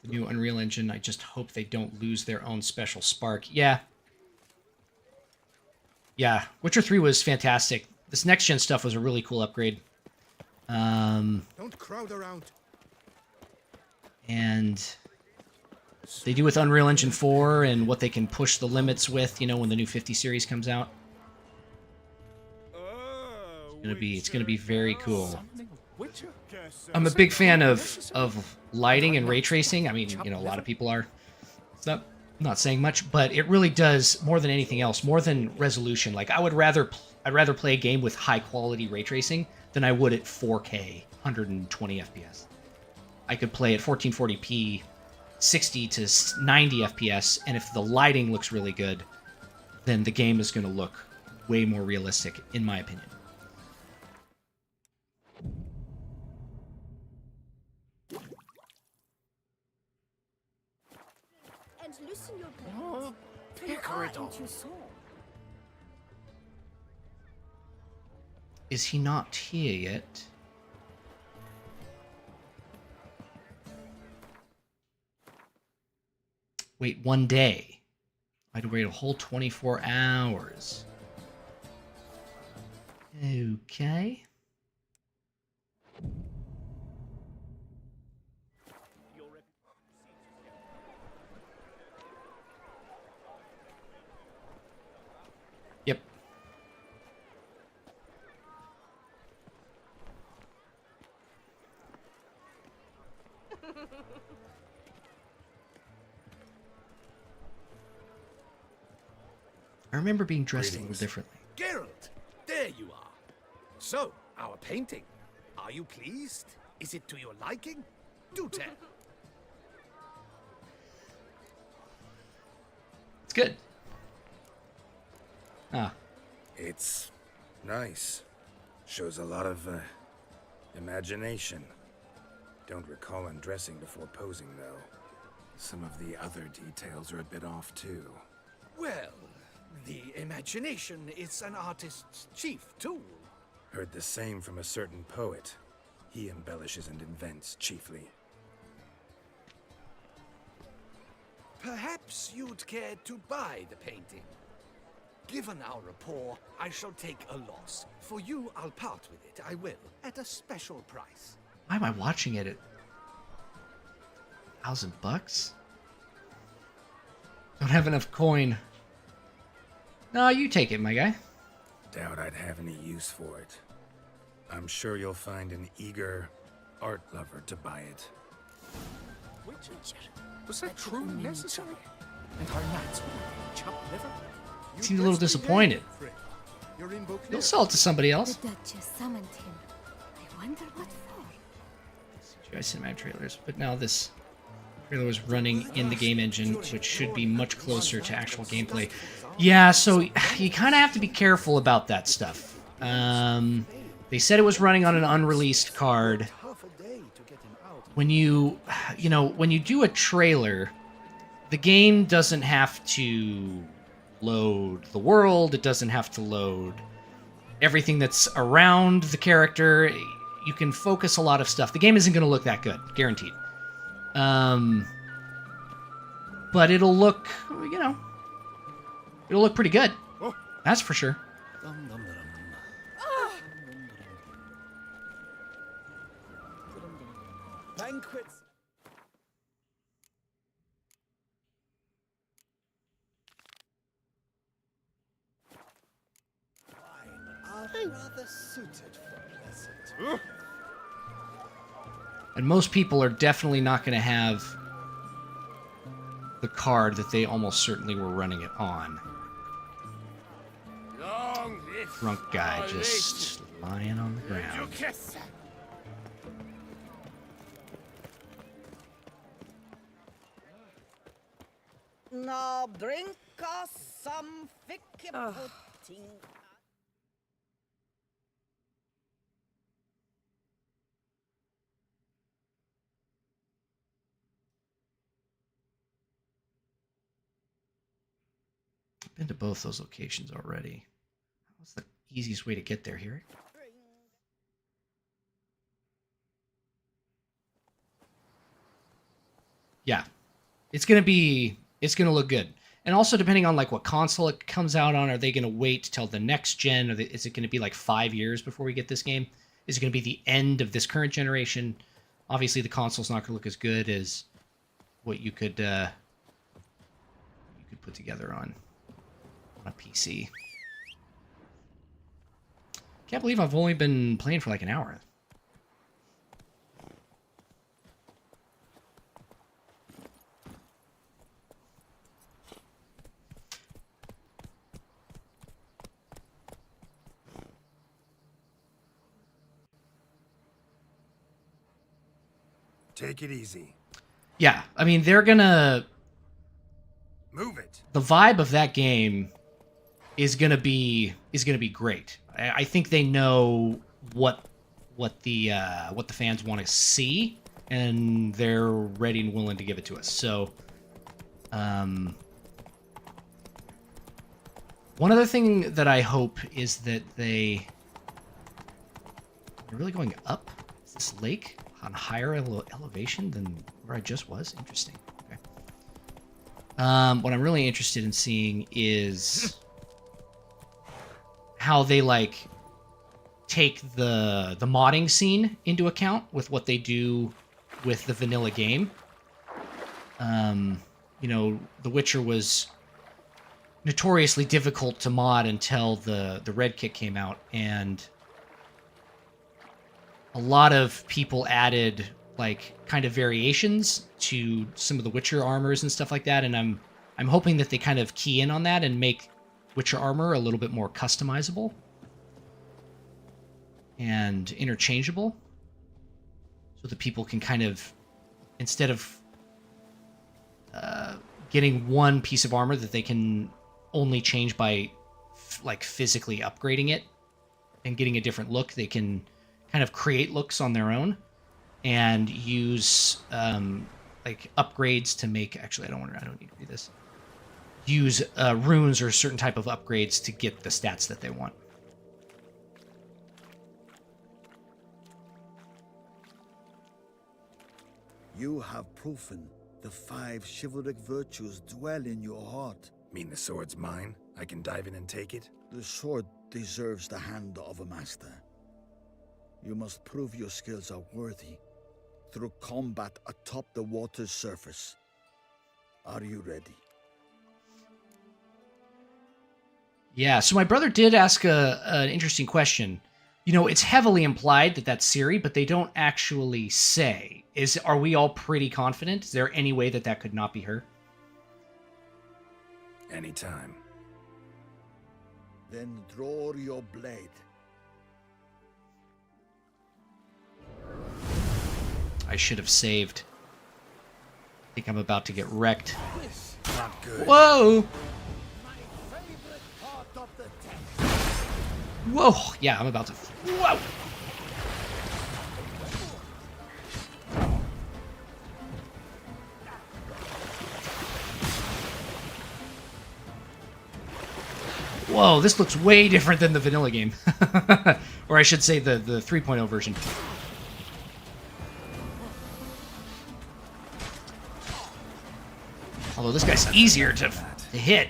The new Unreal Engine, I just hope they don't lose their own special spark. Yeah. Yeah, Witcher 3 was fantastic. This next-gen stuff was a really cool upgrade. Don't crowd around. And they do with Unreal Engine 4 and what they can push the limits with, you know, when the new 50 series comes out. It's gonna be very cool. I'm a big fan of lighting and ray tracing. I mean, you know, a lot of people are. It's not saying much, but it really does more than anything else, more than resolution. Like I'd rather play a game with high quality ray tracing than I would at 4K, 120 FPS. I could play at 1440p, 60 to 90 FPS, and if the lighting looks really good, then the game is going to look way more realistic, in my opinion. Is he not here yet? Wait 1 day. I had to wait a whole 24 hours. Okay. Yep. I remember being dressed a little differently. Geralt, there you are. So, our painting. Are you pleased? Is it to your liking? Do tell. It's good. Ah. It's nice. Shows a lot of, imagination. Don't recall undressing before posing, though. Some of the other details are a bit off, too. Well, the imagination is an artist's chief tool. Heard the same from a certain poet. He embellishes and invents, chiefly. Perhaps you'd care to buy the painting. Given our rapport, I shall take a loss. For you, I'll part with it. I will, at a special price. Why am I watching it at $1,000? Don't have enough coin. No, you take it, my guy. Doubt I'd have any use for it. I'm sure you'll find an eager art lover to buy it. Was that truly necessary? And our gnats with chopped liver? Seems a little disappointed. You'll sell it to somebody else. The Duchess summoned him. I wonder what for. You guys cinematic trailers, but now this trailer was running in the game engine, which should be much closer to actual gameplay. Yeah, so you kind of have to be careful about that stuff. They said it was running on an unreleased card. When you do a trailer, the game doesn't have to load the world. It doesn't have to load everything that's around the character. You can focus a lot of stuff. The game isn't going to look that good, guaranteed. But it'll look, it'll look pretty good. That's for sure. Banquets. Fine. Rather suited for pleasant. And most people are definitely not going to have the card that they almost certainly were running it on. Drunk guy just lying on the ground. Now bring us some thick pudding. I've been to both those locations already. What's the easiest way to get there here? Yeah. It's gonna look good. And also depending on like what console it comes out on, are they gonna wait till the next gen, or is it gonna be like 5 years before we get this game? Is it gonna be the end of this current generation? Obviously the console's not gonna look as good as what you could put together on a PC. Can't believe I've only been playing for like an hour. Take it easy. Yeah, I mean, they're gonna... Move it. The vibe of that game is gonna be great. I think they know what the fans want to see, and they're ready and willing to give it to us. So, one other thing that I hope is that they We're really going up? Is this lake on higher elevation than where I just was? Interesting. Okay. What I'm really interested in seeing is how they like take the modding scene into account with what they do with the vanilla game. You know, The Witcher was notoriously difficult to mod until the red kit came out, and a lot of people added like kind of variations to some of the Witcher armors and stuff like that, and I'm hoping that they kind of key in on that and make Witcher armor a little bit more customizable and interchangeable, so that people can kind of, instead of getting one piece of armor that they can only change by like physically upgrading it and getting a different look, they can kind of create looks on their own and use like upgrades to make. Actually, I don't need to do this. Use runes or certain type of upgrades to get the stats that they want. You have proven the 5 chivalric virtues dwell in your heart. Mean the sword's mine? I can dive in and take it? The sword deserves the hand of a master. You must prove your skills are worthy through combat atop the water's surface. Are you ready? Yeah, so my brother did ask an interesting question. You know, it's heavily implied that that's Ciri, but they don't actually say. Are we all pretty confident? Is there any way that that could not be her? Anytime. Then draw your blade. I should have saved. I think I'm about to get wrecked. Not good. Whoa! Whoa! Yeah, I'm about to... Whoa! Whoa, this looks way different than the vanilla game. Or I should say the 3.0 version. Although this guy's easier to hit.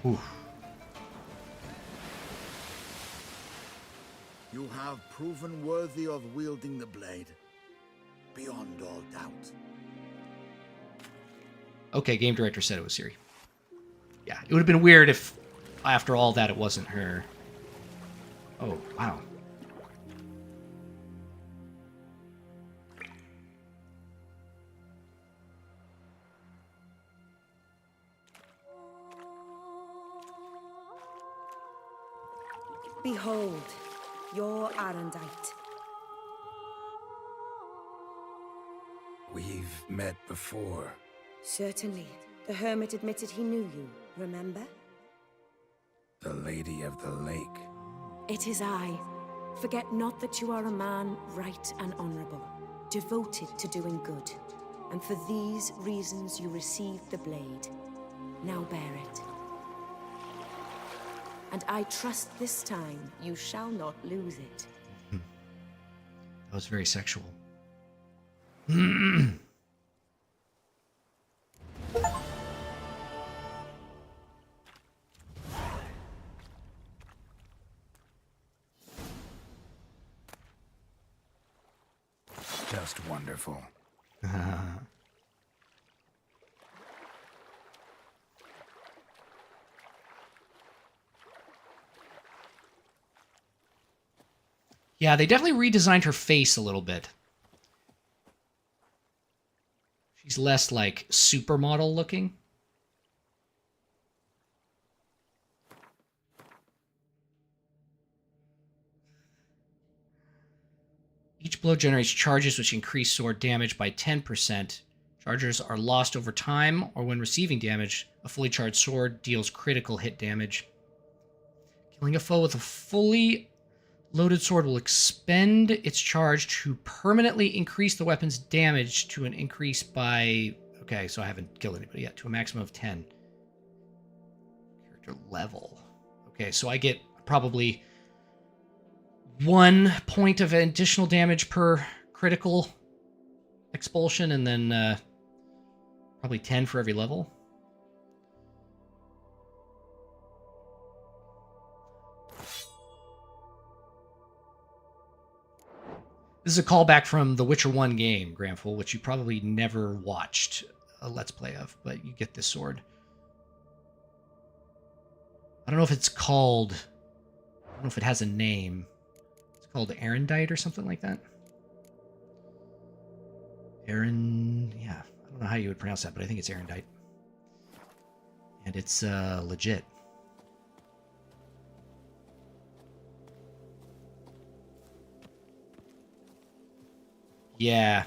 Oof. You have proven worthy of wielding the blade, beyond all doubt. Okay, game director said it was Ciri. Yeah, it would have been weird if, after all that, it wasn't her. Oh, wow. Behold, your Aerondight. We've met before. Certainly. The hermit admitted he knew you, remember? The Lady of the Lake. It is I. Forget not that you are a man right and honorable, devoted to doing good. And for these reasons you received the blade. Now bear it. And I trust this time you shall not lose it. That was very sexual. Just wonderful. Yeah, they definitely redesigned her face a little bit. She's less, like, supermodel looking. Each blow generates charges which increase sword damage by 10%. Charges are lost over time, or when receiving damage, a fully charged sword deals critical hit damage. Killing a foe with a fully loaded sword will expend its charge to permanently increase the weapon's damage to an increase by... Okay, so I haven't killed anybody yet. To a maximum of 10. level. Okay, so I get probably 1 point of additional damage per critical expulsion, and then probably 10 for every level. This is a callback from the Witcher 1 game, Granful, which you probably never watched a Let's Play of, but you get this sword. I don't know if it's called... I don't know if it has a name. It's called Aerondight or something like that. Yeah, I don't know how you would pronounce that, but I think it's Aerondight. And it's legit. Yeah.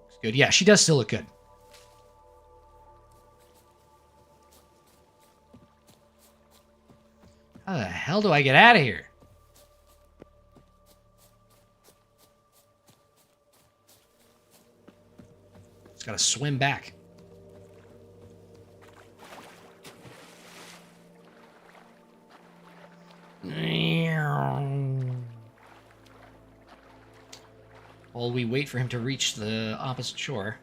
Looks good. Yeah, she does still look good. How the hell do I get out of here? Just gotta swim back. While we wait for him to reach the opposite shore.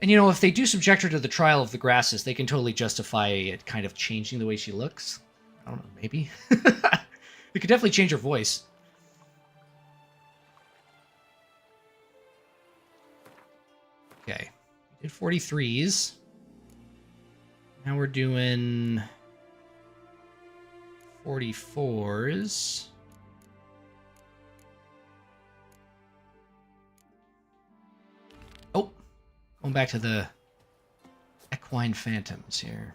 And, you know, if they do subject her to the trial of the grasses, they can totally justify it kind of changing the way she looks. I don't know, maybe? It could definitely change her voice. Okay. We did 43s. Now we're doing 44s. Oh, going back to the equine phantoms here.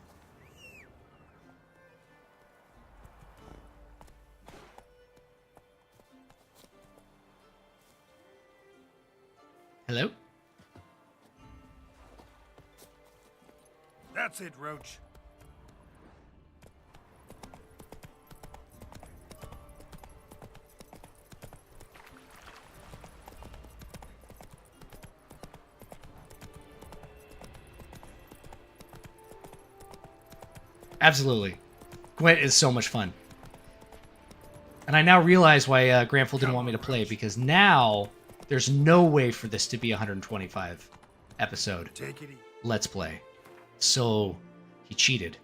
Hello? That's it, Roach. Absolutely. Gwent is so much fun. And I now realize why Granful didn't want me to play, because now there's no way for this to be a 125 episode Take it easy. Let's Play. So he cheated.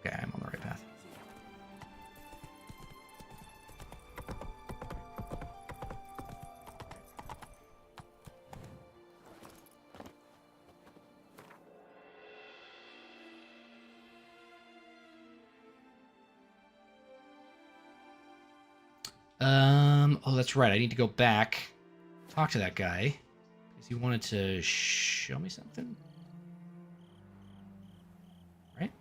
Okay, I'm on the right path. Oh, that's right. I need to go back, talk to that guy, because he wanted to show me something. Right?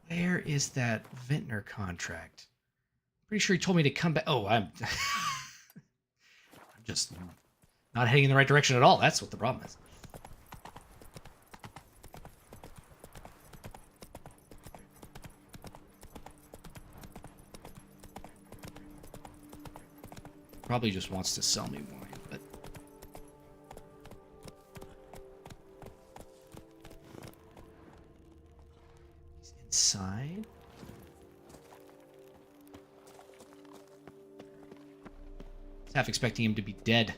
Where is that Vintner contract? Pretty sure he told me to come back. Oh, I'm just not heading in the right direction at all. That's what the problem is. Probably just wants to sell me wine, but... He's inside? I was half expecting him to be dead.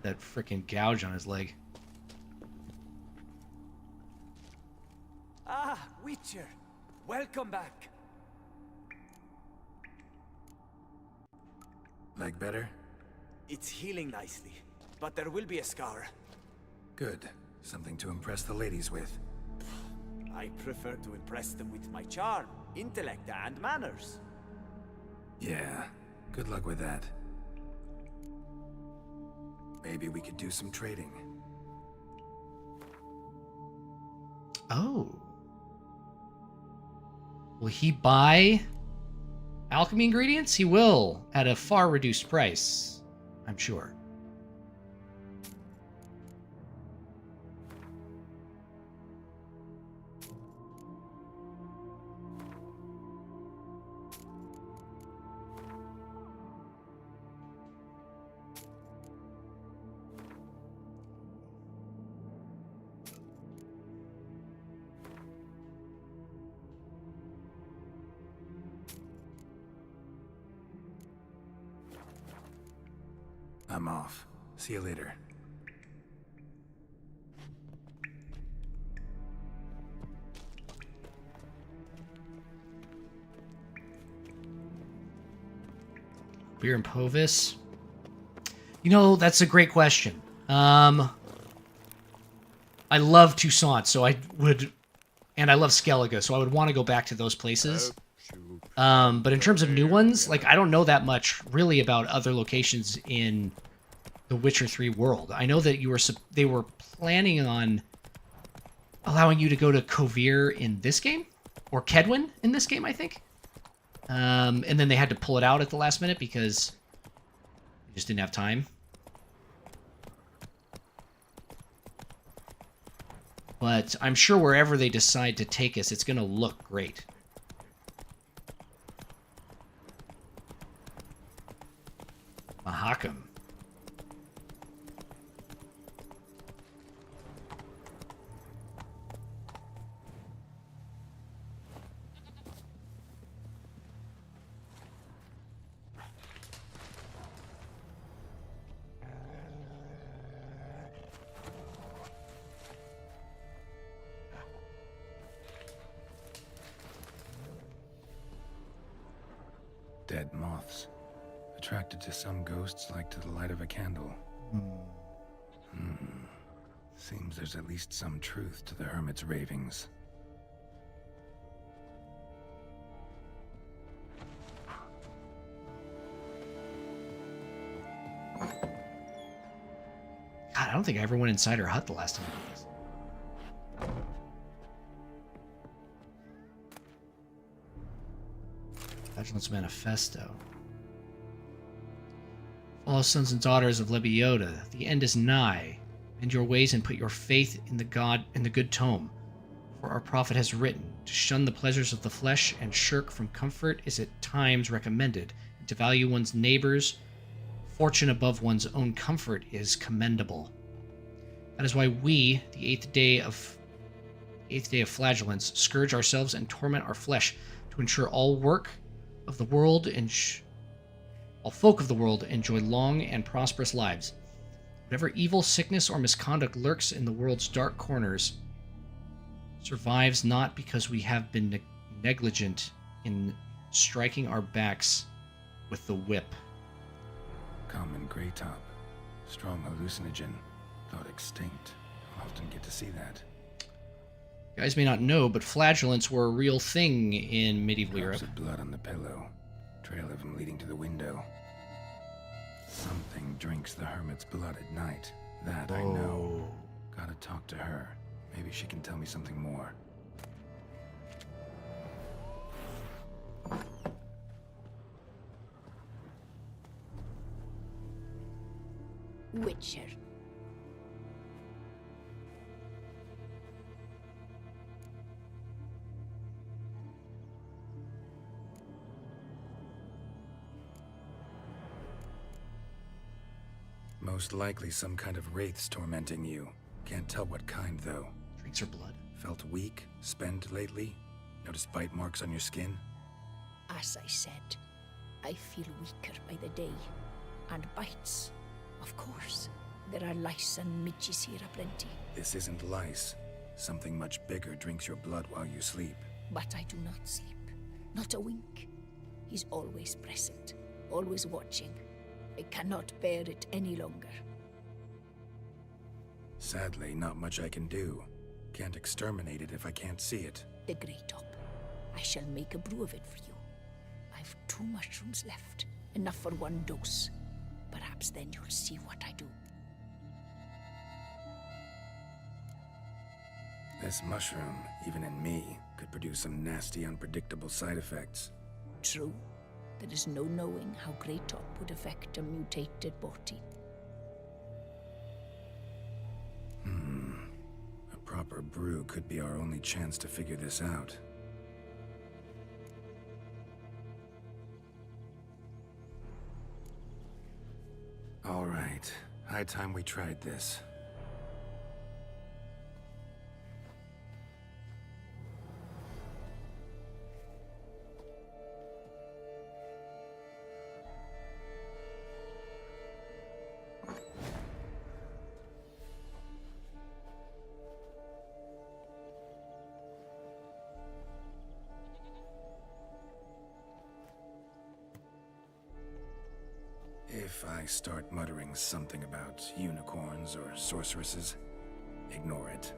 That frickin' gouge on his leg. Ah, Witcher, welcome back. Leg better? It's healing nicely, but there will be a scar. Good. Something to impress the ladies with. I prefer to impress them with my charm, intellect, and manners. Yeah. Good luck with that. Maybe we could do some trading. Oh. Will he buy alchemy ingredients? He will, at a far reduced price, I'm sure. I'm off. See you later. Beer and Povis. You know, that's a great question. I love Toussaint, so I would, and I love Skellige, so I would want to go back to those places. But in terms of new ones, like, I don't know that much really about other locations in the Witcher 3 world. I know that they were planning on allowing you to go to Kovir in this game, or Kedwin in this game, I think. And then they had to pull it out at the last minute because they just didn't have time. But I'm sure wherever they decide to take us, it's going to look great. Mahakam. Dead moths. Attracted to some ghosts like to the light of a candle. Seems there's at least some truth to the hermit's ravings. God, I don't think I ever went inside her hut the last time I did this. Vigilance Manifesto. All sons and daughters of Lebioda, the end is nigh. Bend your ways and put your faith in the good tome. For our prophet has written, to shun the pleasures of the flesh and shirk from comfort is at times recommended, and to value one's neighbor's fortune above one's own comfort is commendable. That is why we, the eighth day of flagellants, scourge ourselves and torment our flesh to ensure all work of the world and all folk of the world enjoy long and prosperous lives. Whatever evil, sickness, or misconduct lurks in the world's dark corners survives not because we have been negligent in striking our backs with the whip. Common gray top. Strong hallucinogen. Thought extinct. I'll often get to see that. You guys may not know, but flagellants were a real thing in medieval Drops Europe. of blood on the pillow. Trail of him leading to the window. Something drinks the hermit's blood at night. That I know. Gotta talk to her. Maybe she can tell me something more. Witcher. Most likely some kind of wraiths tormenting you. Can't tell what kind, though. Drinks her blood. Felt weak, spent lately? Noticed bite marks on your skin? As I said, I feel weaker by the day. And bites, of course. There are lice and midges here aplenty. This isn't lice. Something much bigger drinks your blood while you sleep. But I do not sleep. Not a wink. He's always present, always watching. I cannot bear it any longer. Sadly, not much I can do. Can't exterminate it if I can't see it. The Grey Top. I shall make a brew of it for you. I've 2 mushrooms left. Enough for 1 dose. Perhaps then you'll see what I do. This mushroom, even in me, could produce some nasty, unpredictable side effects. True. There is no knowing how Greytop would affect a mutated body. A proper brew could be our only chance to figure this out. All right. High time we tried this. If I start muttering something about unicorns or sorceresses, ignore it.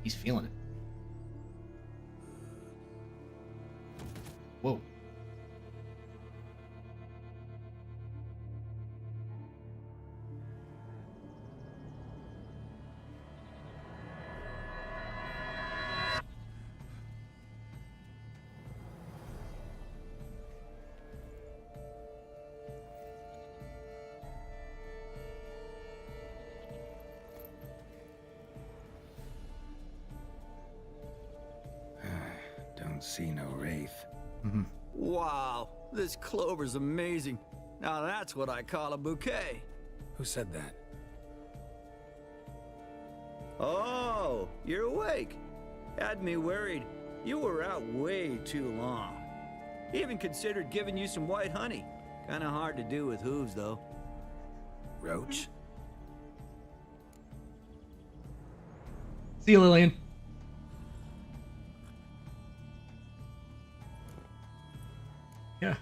He's feeling it. Whoa. See no wraith. Wow, this clover's amazing. Now that's what I call a bouquet. Who said that? Oh, you're awake. Had me worried. You were out way too long. Even considered giving you some white honey. Kinda hard to do with hooves, though. Roach? See you, Lillian. Yeah.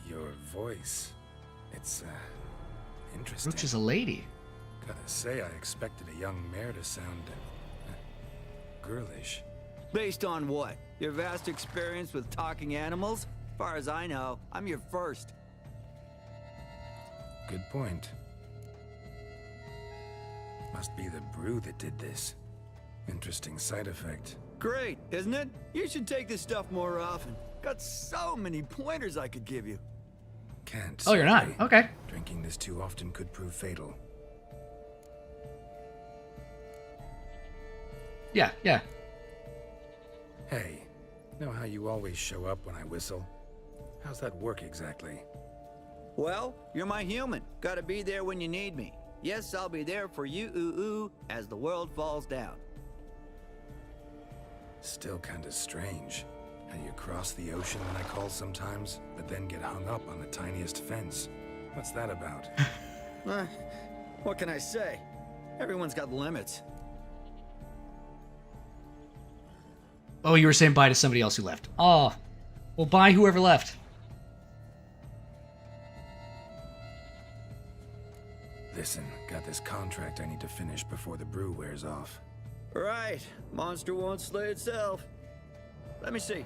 Your voice. It's, interesting. Roach is a lady. Gotta say, I expected a young mare to sound, girlish. Based on what? Your vast experience with talking animals? As far as I know, I'm your first. Good point. Must be the brew that did this. Interesting side effect. Great, isn't it? You should take this stuff more often. Got so many pointers I could give you. Can't. Oh, you're not? sadly. Okay. Drinking this too often could prove fatal. Yeah, yeah. Hey, know how you always show up when I whistle? How's that work exactly? Well, you're my human. Gotta be there when you need me. Yes, I'll be there for you, ooh, as the world falls down. Still kinda strange. How you cross the ocean when I call sometimes, but then get hung up on the tiniest fence. What's that about? What can I say? Everyone's got limits. Oh, you were saying bye to somebody else who left. Oh, well, bye whoever left. Listen, got this contract I need to finish before the brew wears off. Right. Monster won't slay itself. Let me see.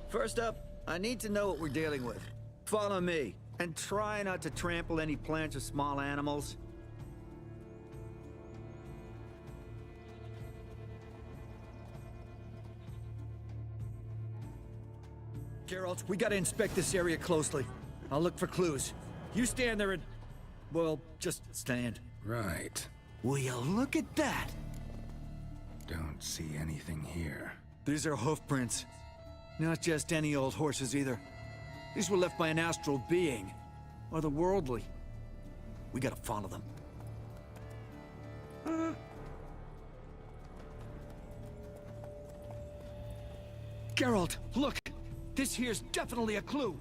First up, I need to know what we're dealing with. Follow me, and try not to trample any plants or small animals. Geralt, we gotta inspect this area closely. I'll look for clues. You stand there and... well, just stand. Right. Will you look at that? Don't see anything here. These are hoof prints. Not just any old horses either. These were left by an astral being. Otherworldly. We gotta follow them. Geralt, look! This here's definitely a clue.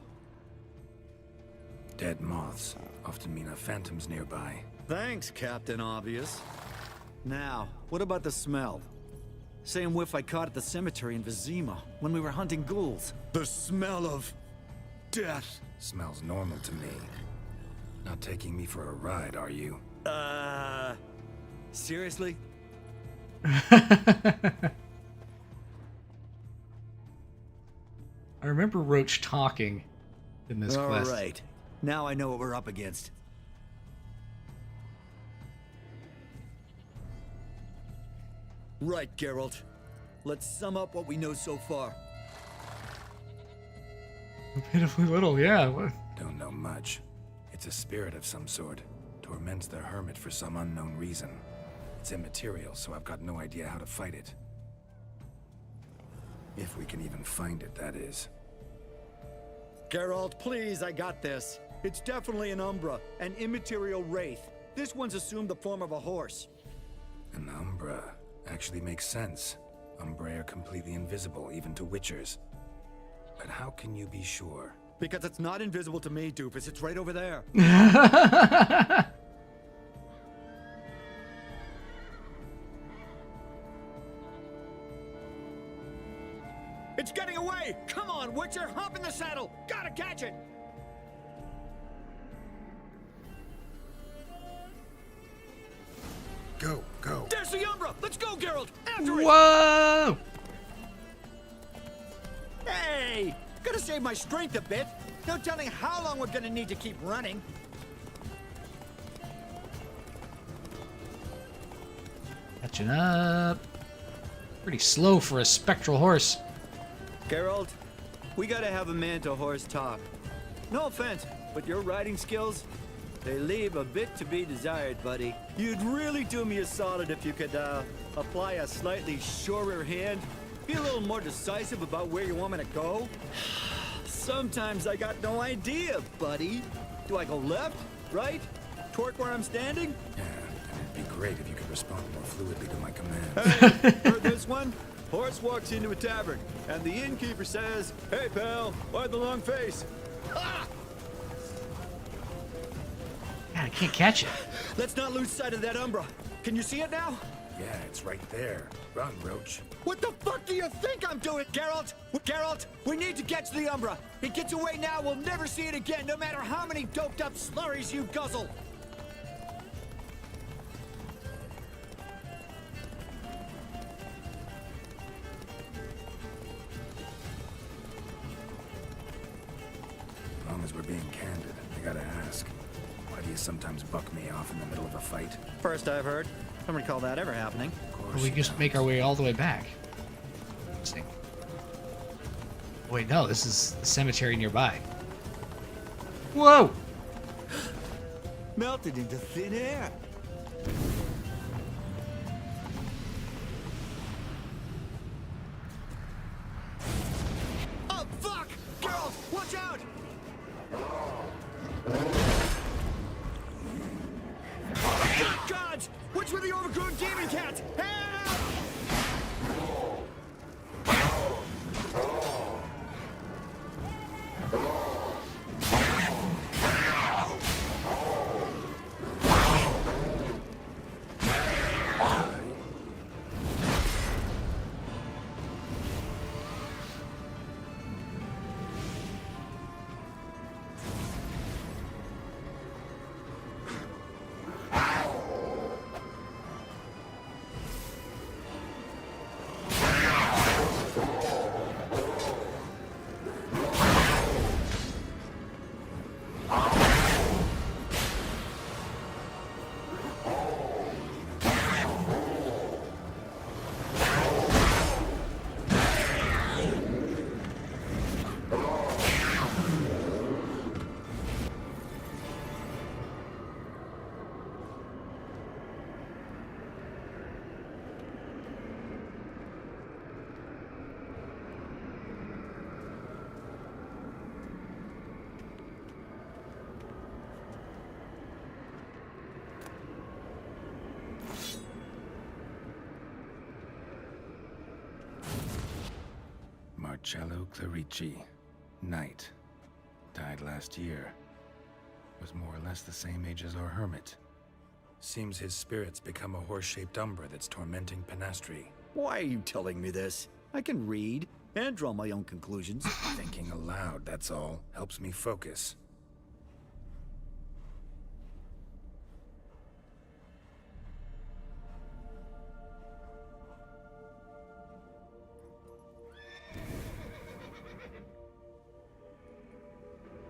Dead moths often mean a phantom's nearby. Thanks, Captain Obvious. Now, what about the smell? Same whiff I caught at the cemetery in Vizima when we were hunting ghouls. The smell of death. Smells normal to me. Not taking me for a ride, are you? Seriously? I remember Roach talking in this quest. All right. Now I know what we're up against. Right, Geralt. Let's sum up what we know so far. Pitifully little, yeah. Don't know much. It's a spirit of some sort. Torments the hermit for some unknown reason. It's immaterial, so I've got no idea how to fight it. If we can even find it, that is. Geralt, please, I got this. It's definitely an Umbra, an immaterial wraith. This one's assumed the form of a horse. An Umbra actually makes sense. Umbra are completely invisible, even to Witchers. But how can you be sure? Because it's not invisible to me, doofus. It's right over there. It's getting away! Come on, Witcher! Hop in the saddle! Gotta catch it! Go, go. There's the Umbra! Let's go, Geralt! After it! Whoa! Hey! Gotta save my strength a bit. No telling how long we're gonna need to keep running. Catching up. Pretty slow for a spectral horse. Geralt, we gotta have a man-to-horse talk. No offense, but your riding skills, they leave a bit to be desired, buddy. You'd really do me a solid if you could, apply a slightly surer hand. Be a little more decisive about where you want me to go. Sometimes I got no idea, buddy. Do I go left, right, torque where I'm standing? Yeah, and it'd be great if you could respond more fluidly to my commands. Hey, heard this one? Horse walks into a tavern, and the innkeeper says, "Hey, pal, why the long face?" Ah! God, I can't catch it. Let's not lose sight of that Umbra. Can you see it now? Yeah, it's right there. Run, Roach. What the fuck do you think I'm doing, Geralt? Geralt, we need to get to the Umbra. It gets away now, we'll never see it again, no matter how many doped-up slurries you guzzle. As long as we're being candid, I gotta ask. Why do you sometimes buck me off in the middle of a fight? First I've heard. Don't recall that ever happening. Of course Or we you just don't. make our way all the way back. Interesting. Wait, no, this is the cemetery nearby. Whoa! Melted into thin air. Oh, fuck! Geralt, watch out! Gods! Which were the overgrown demon cats? Help! Marcello Clarici, knight. Died last year. Was more or less the same age as our hermit. Seems his spirit's become a horse-shaped umbra that's tormenting Penastri. Why are you telling me this? I can read and draw my own conclusions. Thinking aloud, that's all. Helps me focus.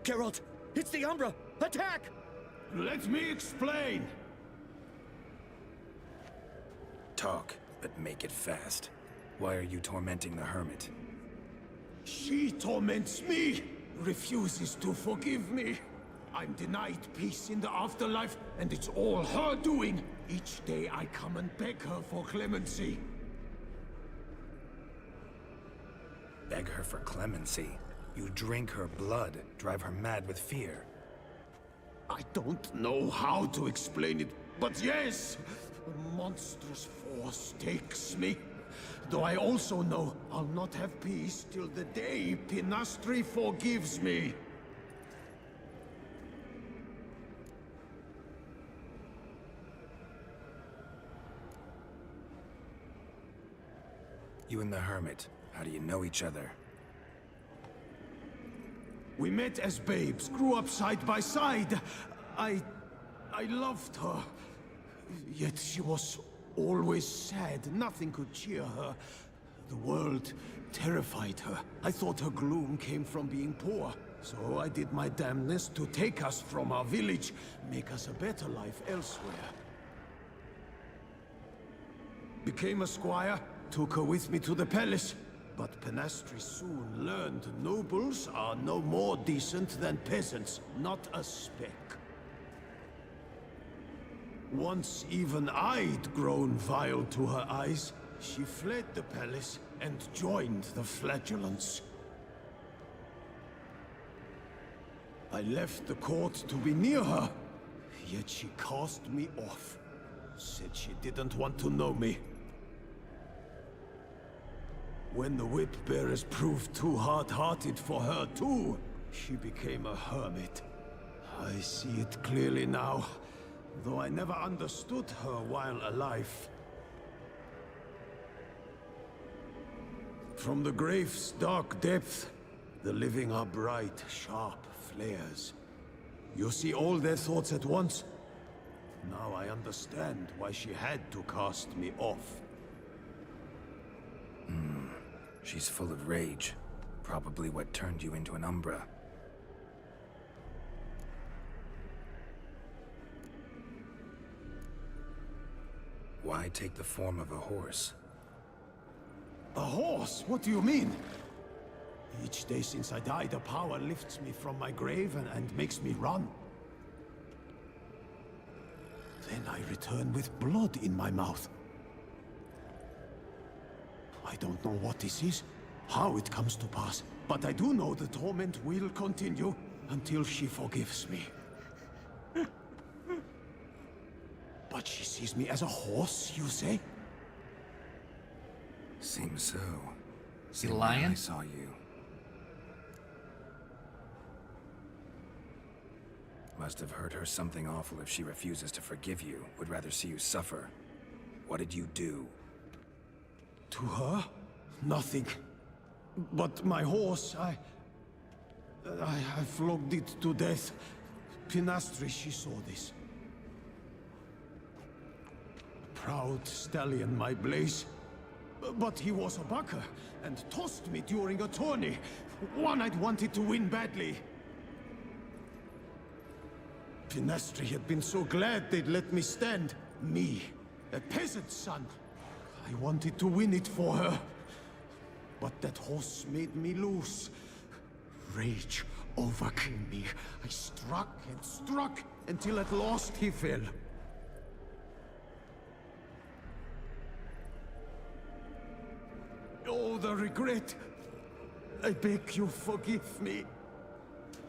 Geralt, it's the Umbra! Attack! Let me explain. Talk, but make it fast. Why are you tormenting the hermit? She torments me, refuses to forgive me. I'm denied peace in the afterlife, and it's all her doing. Each day I come and beg her for clemency. Beg her for clemency? You drink her blood, drive her mad with fear. I don't know how to explain it, but yes, a monstrous force takes me. Though I also know I'll not have peace till the day Penastri forgives me. You and the hermit, how do you know each other? We met as babes, grew up side by side. I loved her. Yet she was always sad. Nothing could cheer her. The world terrified her. I thought her gloom came from being poor. So I did my damnedest to take us from our village, make us a better life elsewhere. Became a squire, took her with me to the palace. But Penastri soon learned nobles are no more decent than peasants, not a speck. Once even I'd grown vile to her eyes, she fled the palace and joined the flagellants. I left the court to be near her, yet she cast me off. Said she didn't want to know me. When the whip-bearers proved too hard-hearted for her too, she became a hermit. I see it clearly now, though I never understood her while alive. From the grave's dark depth, the living are bright, sharp flares. You see all their thoughts at once? Now I understand why she had to cast me off. She's full of rage. Probably what turned you into an Umbra. Why take the form of a horse? A horse? What do you mean? Each day since I died, a power lifts me from my grave and makes me run. Then I return with blood in my mouth. I don't know what this is, how it comes to pass, but I do know the torment will continue until she forgives me. But she sees me as a horse, you say? Seems so. Is he Same way lying? I saw you. Must have hurt her something awful if she refuses to forgive you, would rather see you suffer. What did you do? To her? Nothing. But my horse, I flogged it to death. Penastri, she saw this. Proud stallion, my Blaze. But he was a bucker, and tossed me during a tourney. One I'd wanted to win badly. Penastri had been so glad they'd let me stand. Me, a peasant's son. I wanted to win it for her. But that horse made me lose. Rage overcame me. I struck and struck until at last he fell. Oh, the regret. I beg you forgive me.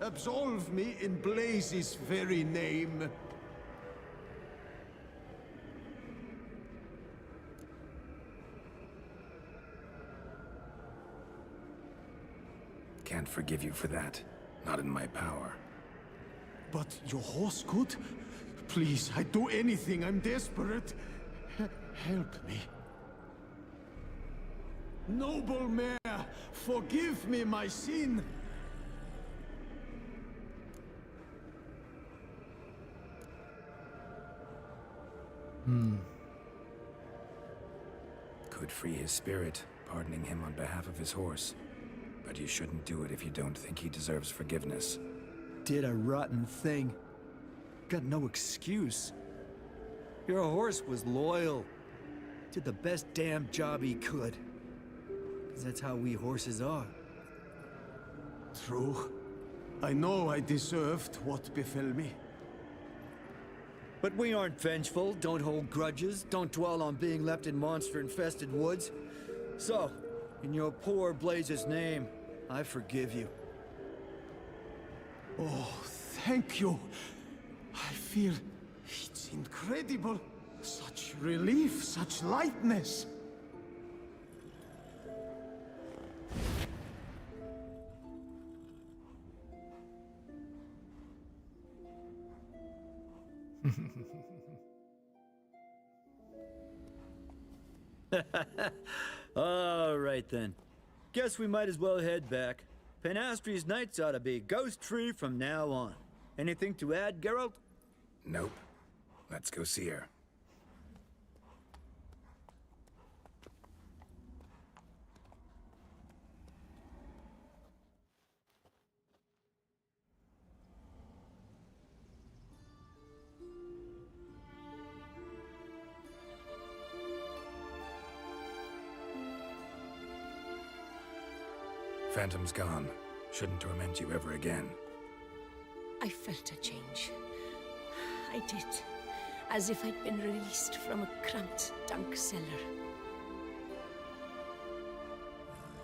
Absolve me in Blaze's very name. Can't forgive you for that. Not in my power. But your horse could? Please, I'd do anything. I'm desperate. Help me. Noble Mayor, forgive me my sin. Could free his spirit, pardoning him on behalf of his horse. But you shouldn't do it if you don't think he deserves forgiveness. Did a rotten thing. Got no excuse. Your horse was loyal. Did the best damn job he could. 'Cause that's how we horses are. True. I know I deserved what befell me. But we aren't vengeful, don't hold grudges, don't dwell on being left in monster-infested woods. So, in your poor Blaze's name, I forgive you. Oh, thank you. I feel it's incredible. Such relief, such lightness. All right then. Guess we might as well head back. Penastri's nights ought to be ghost-free from now on. Anything to add, Geralt? Nope. Let's go see her. Phantom's gone. Shouldn't torment you ever again. I felt a change. I did. As if I'd been released from a cramped, dank cellar.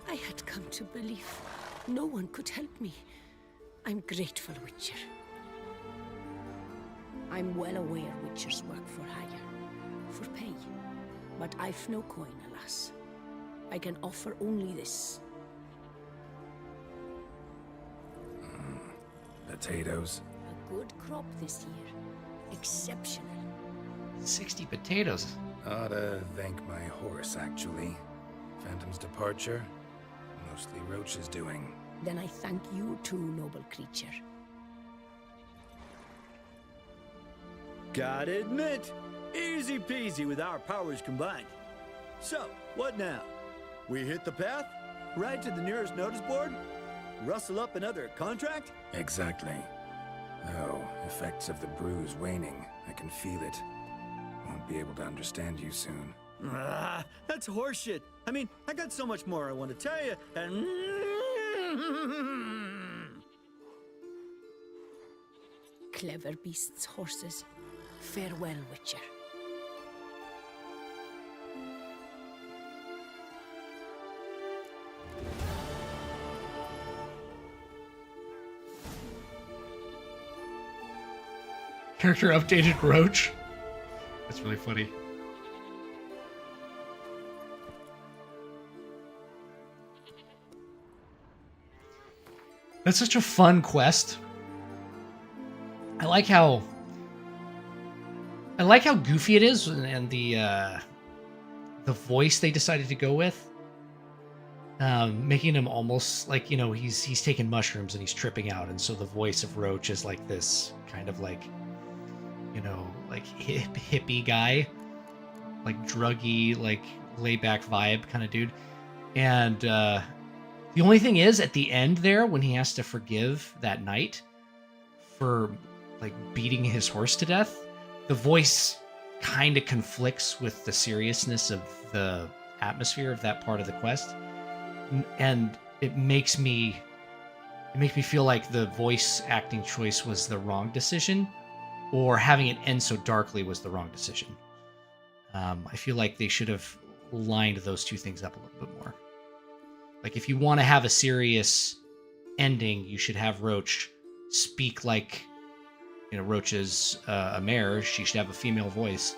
I had come to believe no one could help me. I'm grateful, Witcher. I'm well aware Witchers work for hire, for pay. But I've no coin, alas. I can offer only this. Potatoes. A good crop this year. Exceptional. 60 potatoes. Ought to thank my horse, actually. Phantom's departure, mostly Roach's doing. Then I thank you too, noble creature. Gotta admit, easy peasy with our powers combined. So, what now? We hit the path? Right to the nearest notice board? Rustle up another contract? Exactly. Though, effects of the bruise waning. I can feel it. Won't be able to understand you soon. That's horseshit. I mean, I got so much more I want to tell you, and... Clever beasts, horses. Farewell, Witcher. Character updated Roach. That's really funny. That's such a fun quest. I like how goofy it is, and the voice they decided to go with, making him almost like, you know, he's taking mushrooms and he's tripping out, and so the voice of Roach is like this kind of like, you know, like hippie guy, like druggy, like laid back vibe kind of dude. And the only thing is, at the end there, when he has to forgive that knight for like beating his horse to death, the voice kind of conflicts with the seriousness of the atmosphere of that part of the quest, and it makes me feel like the voice acting choice was the wrong decision, or having it end so darkly was the wrong decision. I feel like they should have lined those two things up a little bit more. Like, if you want to have a serious ending, you should have Roach speak like, you know, Roach is a mare. She should have a female voice,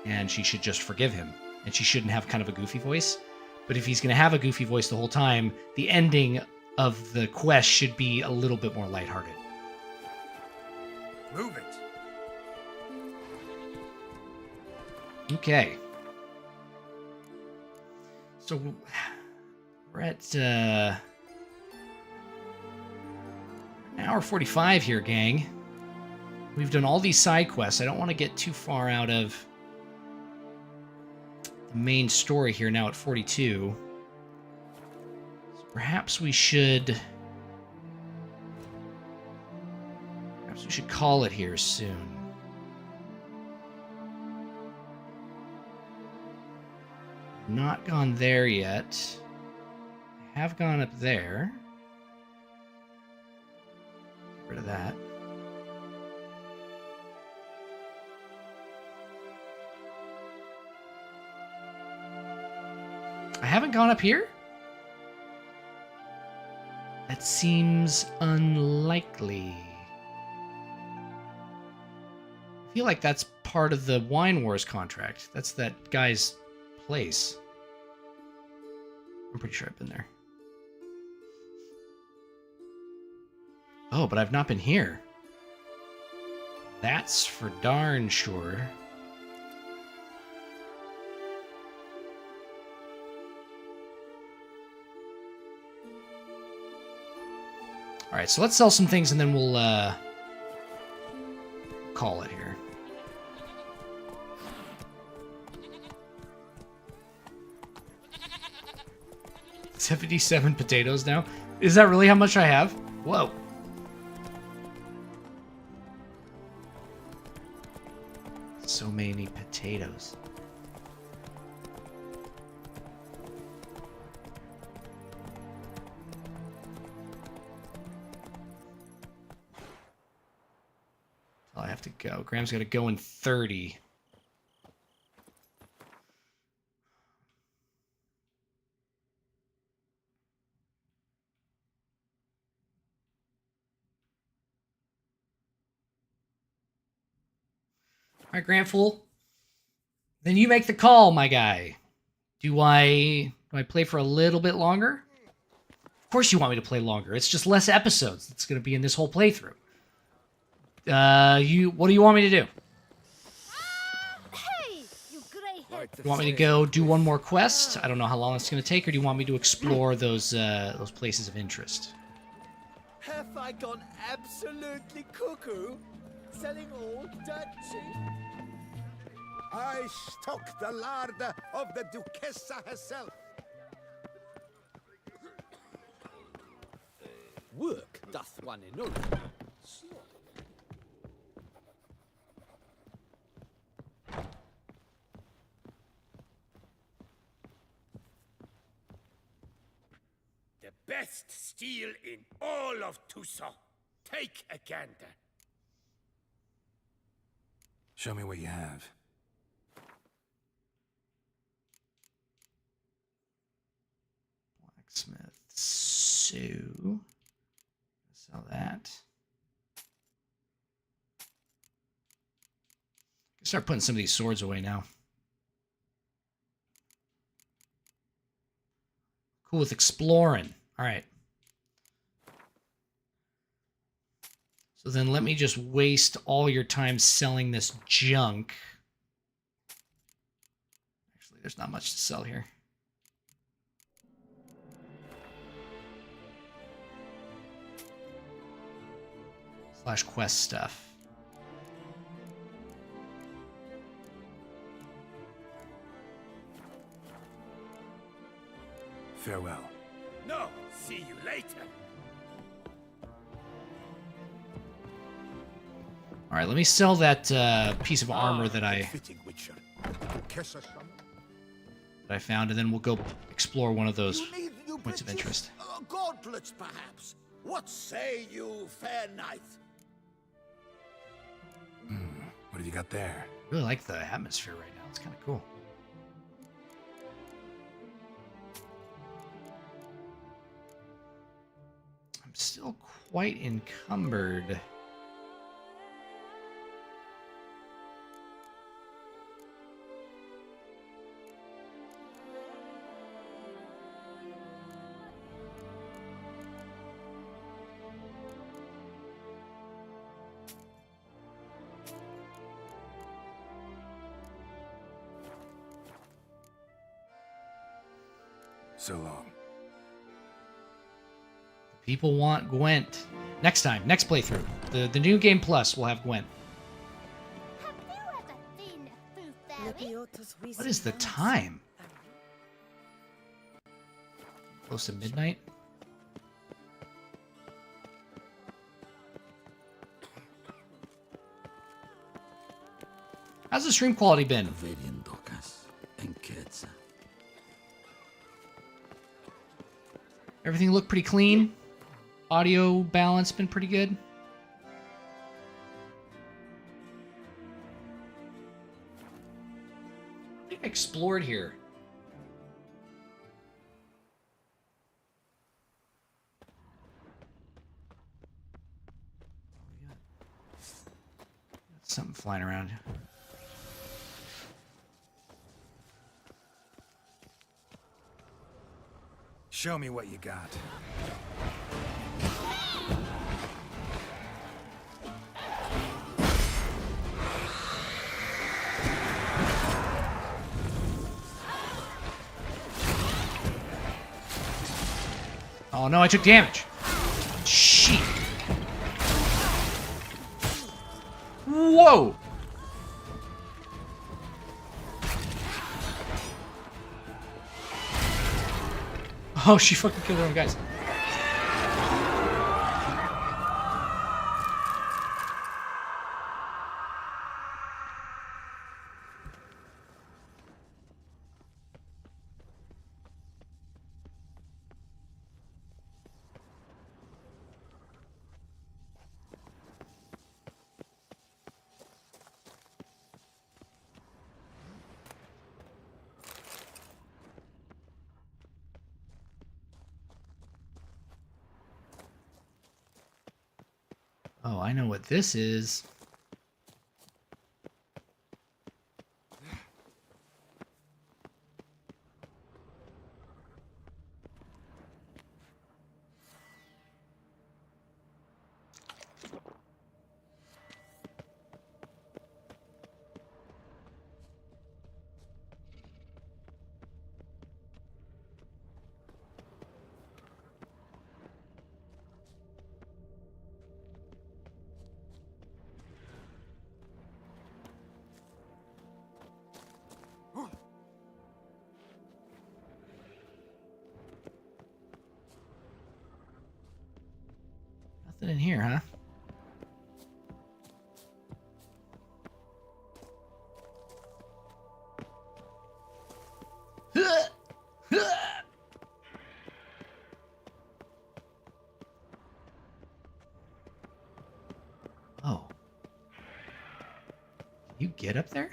and she should just forgive him. And she shouldn't have kind of a goofy voice. But if he's going to have a goofy voice the whole time, the ending of the quest should be a little bit more lighthearted. Move it! Okay. So we're at an hour 45 here, gang. We've done all these side quests. I don't want to get too far out of the main story here now at 42. So perhaps we should call it here soon. Not gone there yet. I have gone up there. Get rid of that. I haven't gone up here? That seems unlikely. I feel like that's part of the Wine Wars contract. That's that guy's place. I'm pretty sure I've been there. Oh, but I've not been here. That's for darn sure. Alright, so let's sell some things and then we'll call it here. $77 potatoes now? Is that really how much I have? Whoa. So many potatoes. I have to go. Graham's got to go in 30. All right, Grantful. Then you make the call, my guy. Do I play for a little bit longer? Of course you want me to play longer. It's just less episodes that's going to be in this whole playthrough. What do you want me to do? Hey, you grey-head. You want me to go do one more quest? I don't know how long it's going to take, or do you want me to explore those places of interest? Have I gone absolutely cuckoo? Selling all dirt cheap? I stock the larder of the Duchessa herself. Work doth one enough. The best steel in all of Tucson. Take a gander. Show me what you have. Blacksmith. So, sell that. Start putting some of these swords away now. Cool with exploring. All right. So then let me just waste all your time selling this junk. Actually, there's not much to sell here. Slash quest stuff. Farewell. No, see you later. All right, let me sell that piece of armor that I found, and then we'll go explore one of those points of interest. Gauntlets, perhaps. What say you, fair knight? What have you got there? I really like the atmosphere right now. It's kind of cool. I'm still quite encumbered. so long. People want Gwent. Next time, next playthrough. The new game plus will have Gwent. What is the time? Close to midnight? How's the stream quality been? Everything looked pretty clean? Audio balance been pretty good? I think I explored here. Something flying around. Show me what you got. Oh no, I took damage. Shit. Whoa. Oh, she fucking killed her own guys. Oh, I know what this is. Nothing in here, huh? Oh. You get up there?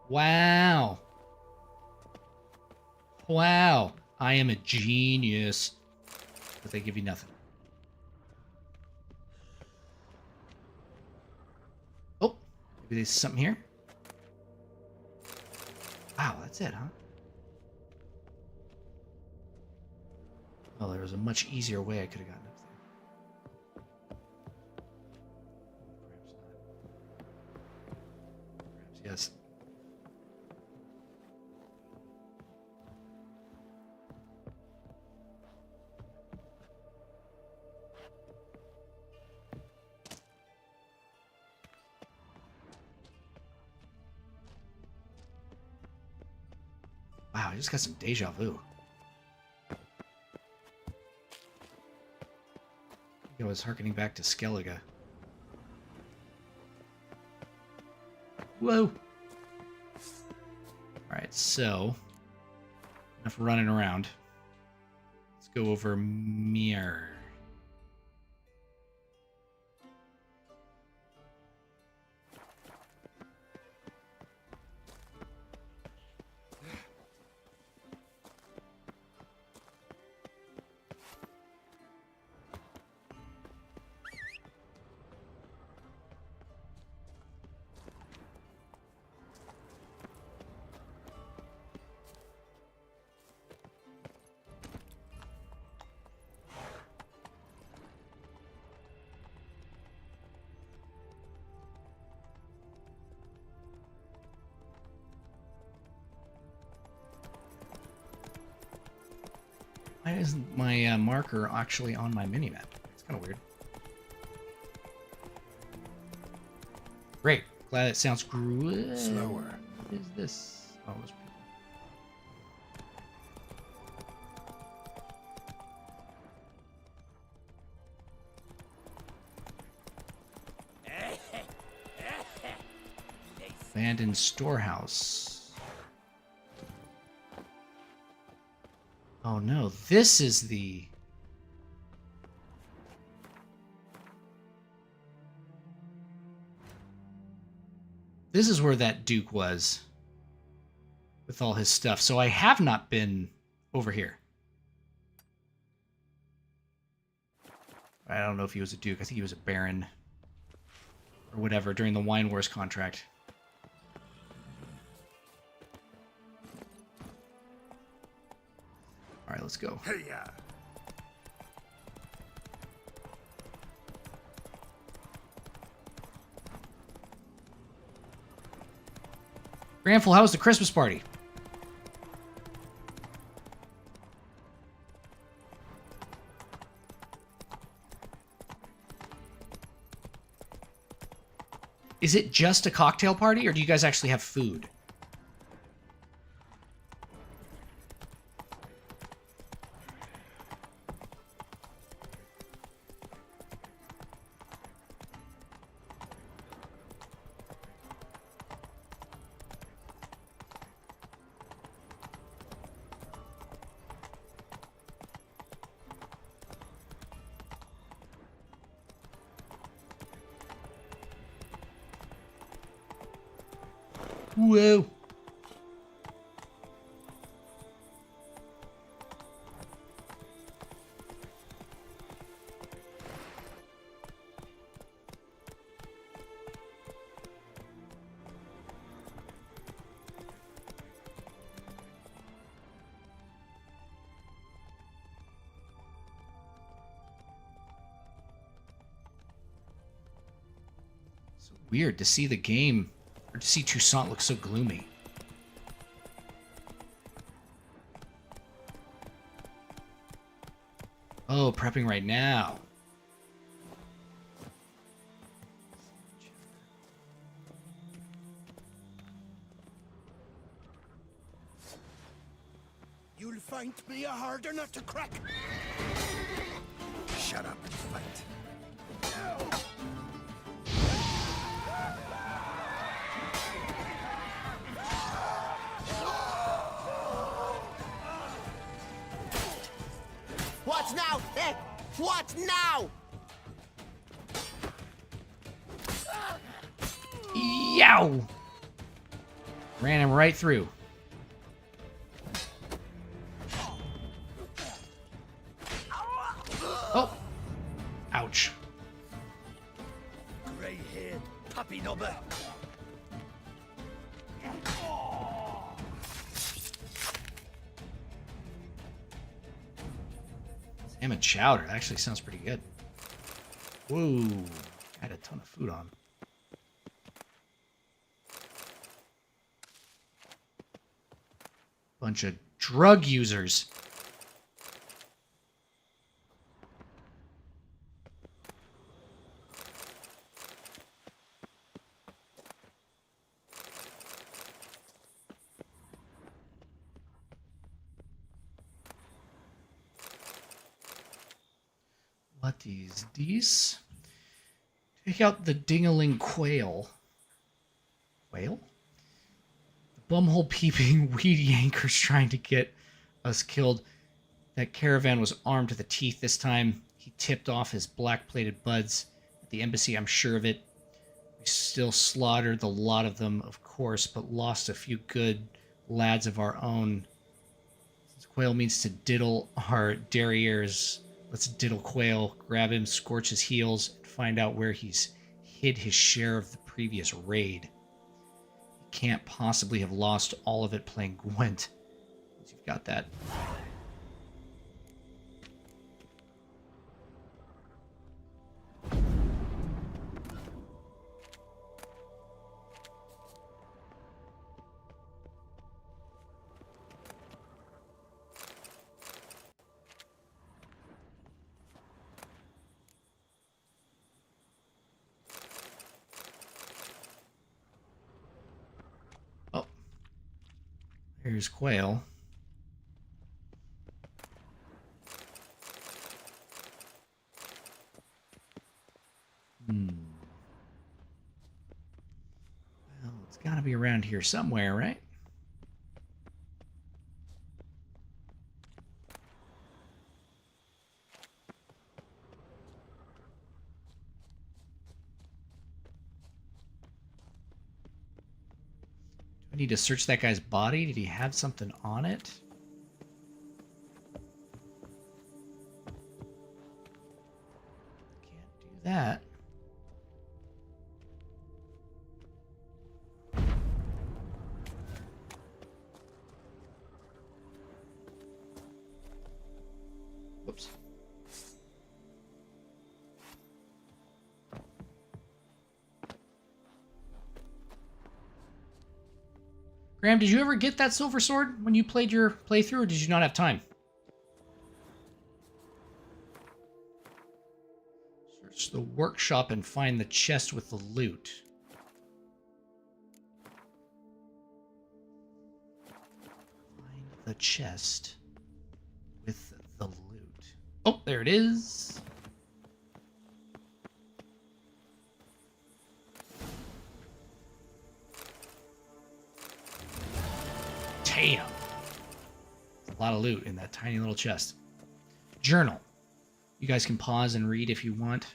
Wow. Wow. I am a genius. But they give you nothing. Oh, maybe there's something here. Wow, that's it, huh? Oh, there was a much easier way I could have gotten up there. Perhaps not. Perhaps yes. Wow, I just got some deja vu. I was harkening back to Skellige. Whoa! Alright, so... enough running around. Let's go over Mir. Why isn't my marker actually on my minimap? It's kind of weird. Great. Glad it sounds good. Slower. What is this? Oh, those people. Abandoned storehouse. Oh no, this is the... This is where that Duke was. With all his stuff. So I have not been over here. I don't know if he was a Duke. I think he was a Baron. Or whatever, during the Wine Wars contract. Alright, let's go. Hey, yeah. Granful, how was the Christmas party? Is it just a cocktail party, or do you guys actually have food? Whoa. So weird to see the game, or to see Toussaint look so gloomy. Oh, prepping right now. You'll find me a harder nut to crack. Shut up and fight. What now? Eh? What now? Yow! Ran him right through. Oh! Ouch. Grey-haired puppy nubber. Salmon chowder. That actually sounds pretty good. Whoa. I had a ton of food on. Bunch of drug users. What is this? Take out the dingling quail. Quail? The bumhole peeping weedy anchors trying to get us killed. That caravan was armed to the teeth this time. He tipped off his black-plated buds at the embassy, I'm sure of it. We still slaughtered the lot of them, of course, but lost a few good lads of our own. Since quail means to diddle our derriers, let's diddle quail, grab him, scorch his heels, and find out where he's hid his share of the previous raid. He can't possibly have lost all of it playing Gwent. You've got that. Here's Quail. Well, it's got to be around here somewhere, right? I need to search that guy's body. Did he have something on it? Can't do that. Whoops. Graham, did you ever get that silver sword when you played your playthrough, or did you not have time? Search the workshop and find the chest with the loot. Find the chest with the loot. Oh, there it is. Damn. A lot of loot in that tiny little chest. Journal. You guys can pause and read if you want.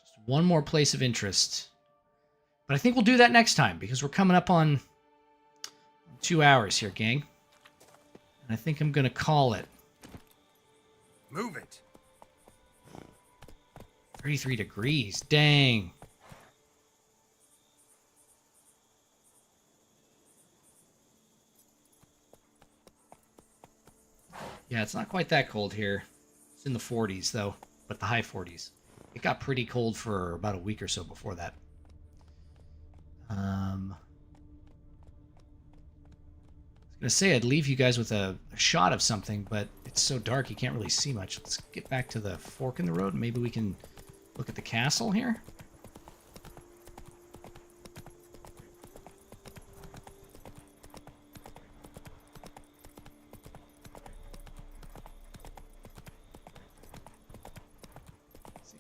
Just one more place of interest. But I think we'll do that next time because we're coming up on 2 hours here, gang. And I think I'm going to call it. Move it. 33 degrees. Dang. Yeah, it's not quite that cold here. It's in the 40s, though, but the high 40s. It got pretty cold for about a week or so before that. I was going to say I'd leave you guys with a shot of something, but it's so dark you can't really see much. Let's get back to the fork in the road. Maybe we can look at the castle here.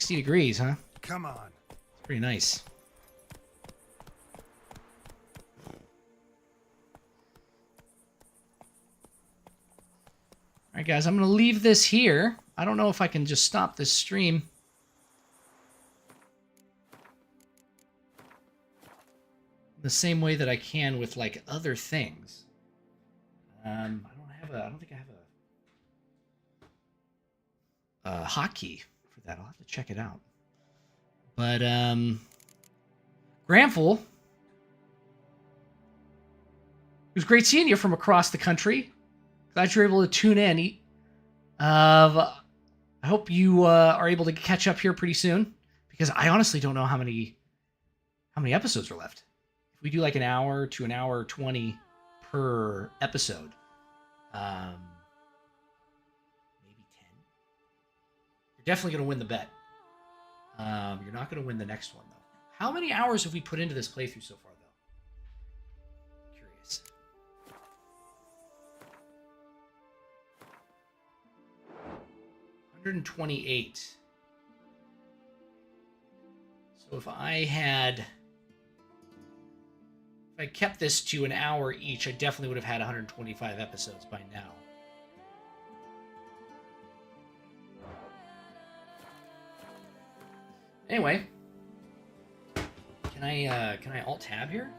Degrees, huh? Come on. It's pretty nice. Alright guys, I'm going to leave this here. I don't know if I can just stop this stream. The same way that I can with like other things. I don't think I have a hotkey for that. I'll have to check it out. But Granful, it was great seeing you from across the country. Glad you're able to tune in. I hope you are able to catch up here pretty soon, because I honestly don't know how many episodes are left. If we do like an hour to an hour 20 per episode, maybe 10. You're definitely going to win the bet. You're not going to win the next one, though. How many hours have we put into this playthrough so far, though? Curious. 128. So if I kept this to an hour each, I definitely would have had 125 episodes by now. Anyway, can I alt tab here?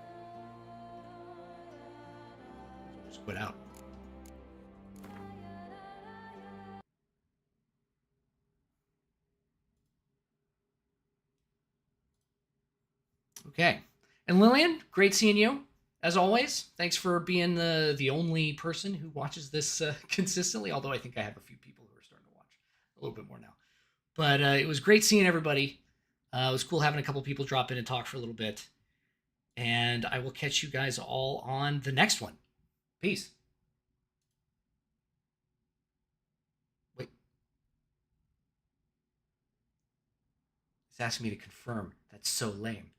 Just quit out. Okay. And Lillian, great seeing you, as always. Thanks for being the only person who watches this consistently, although I think I have a few people who are starting to watch a little bit more now. But it was great seeing everybody. It was cool having a couple people drop in and talk for a little bit. And I will catch you guys all on the next one. Peace. Wait. He's asking me to confirm. That's so lame.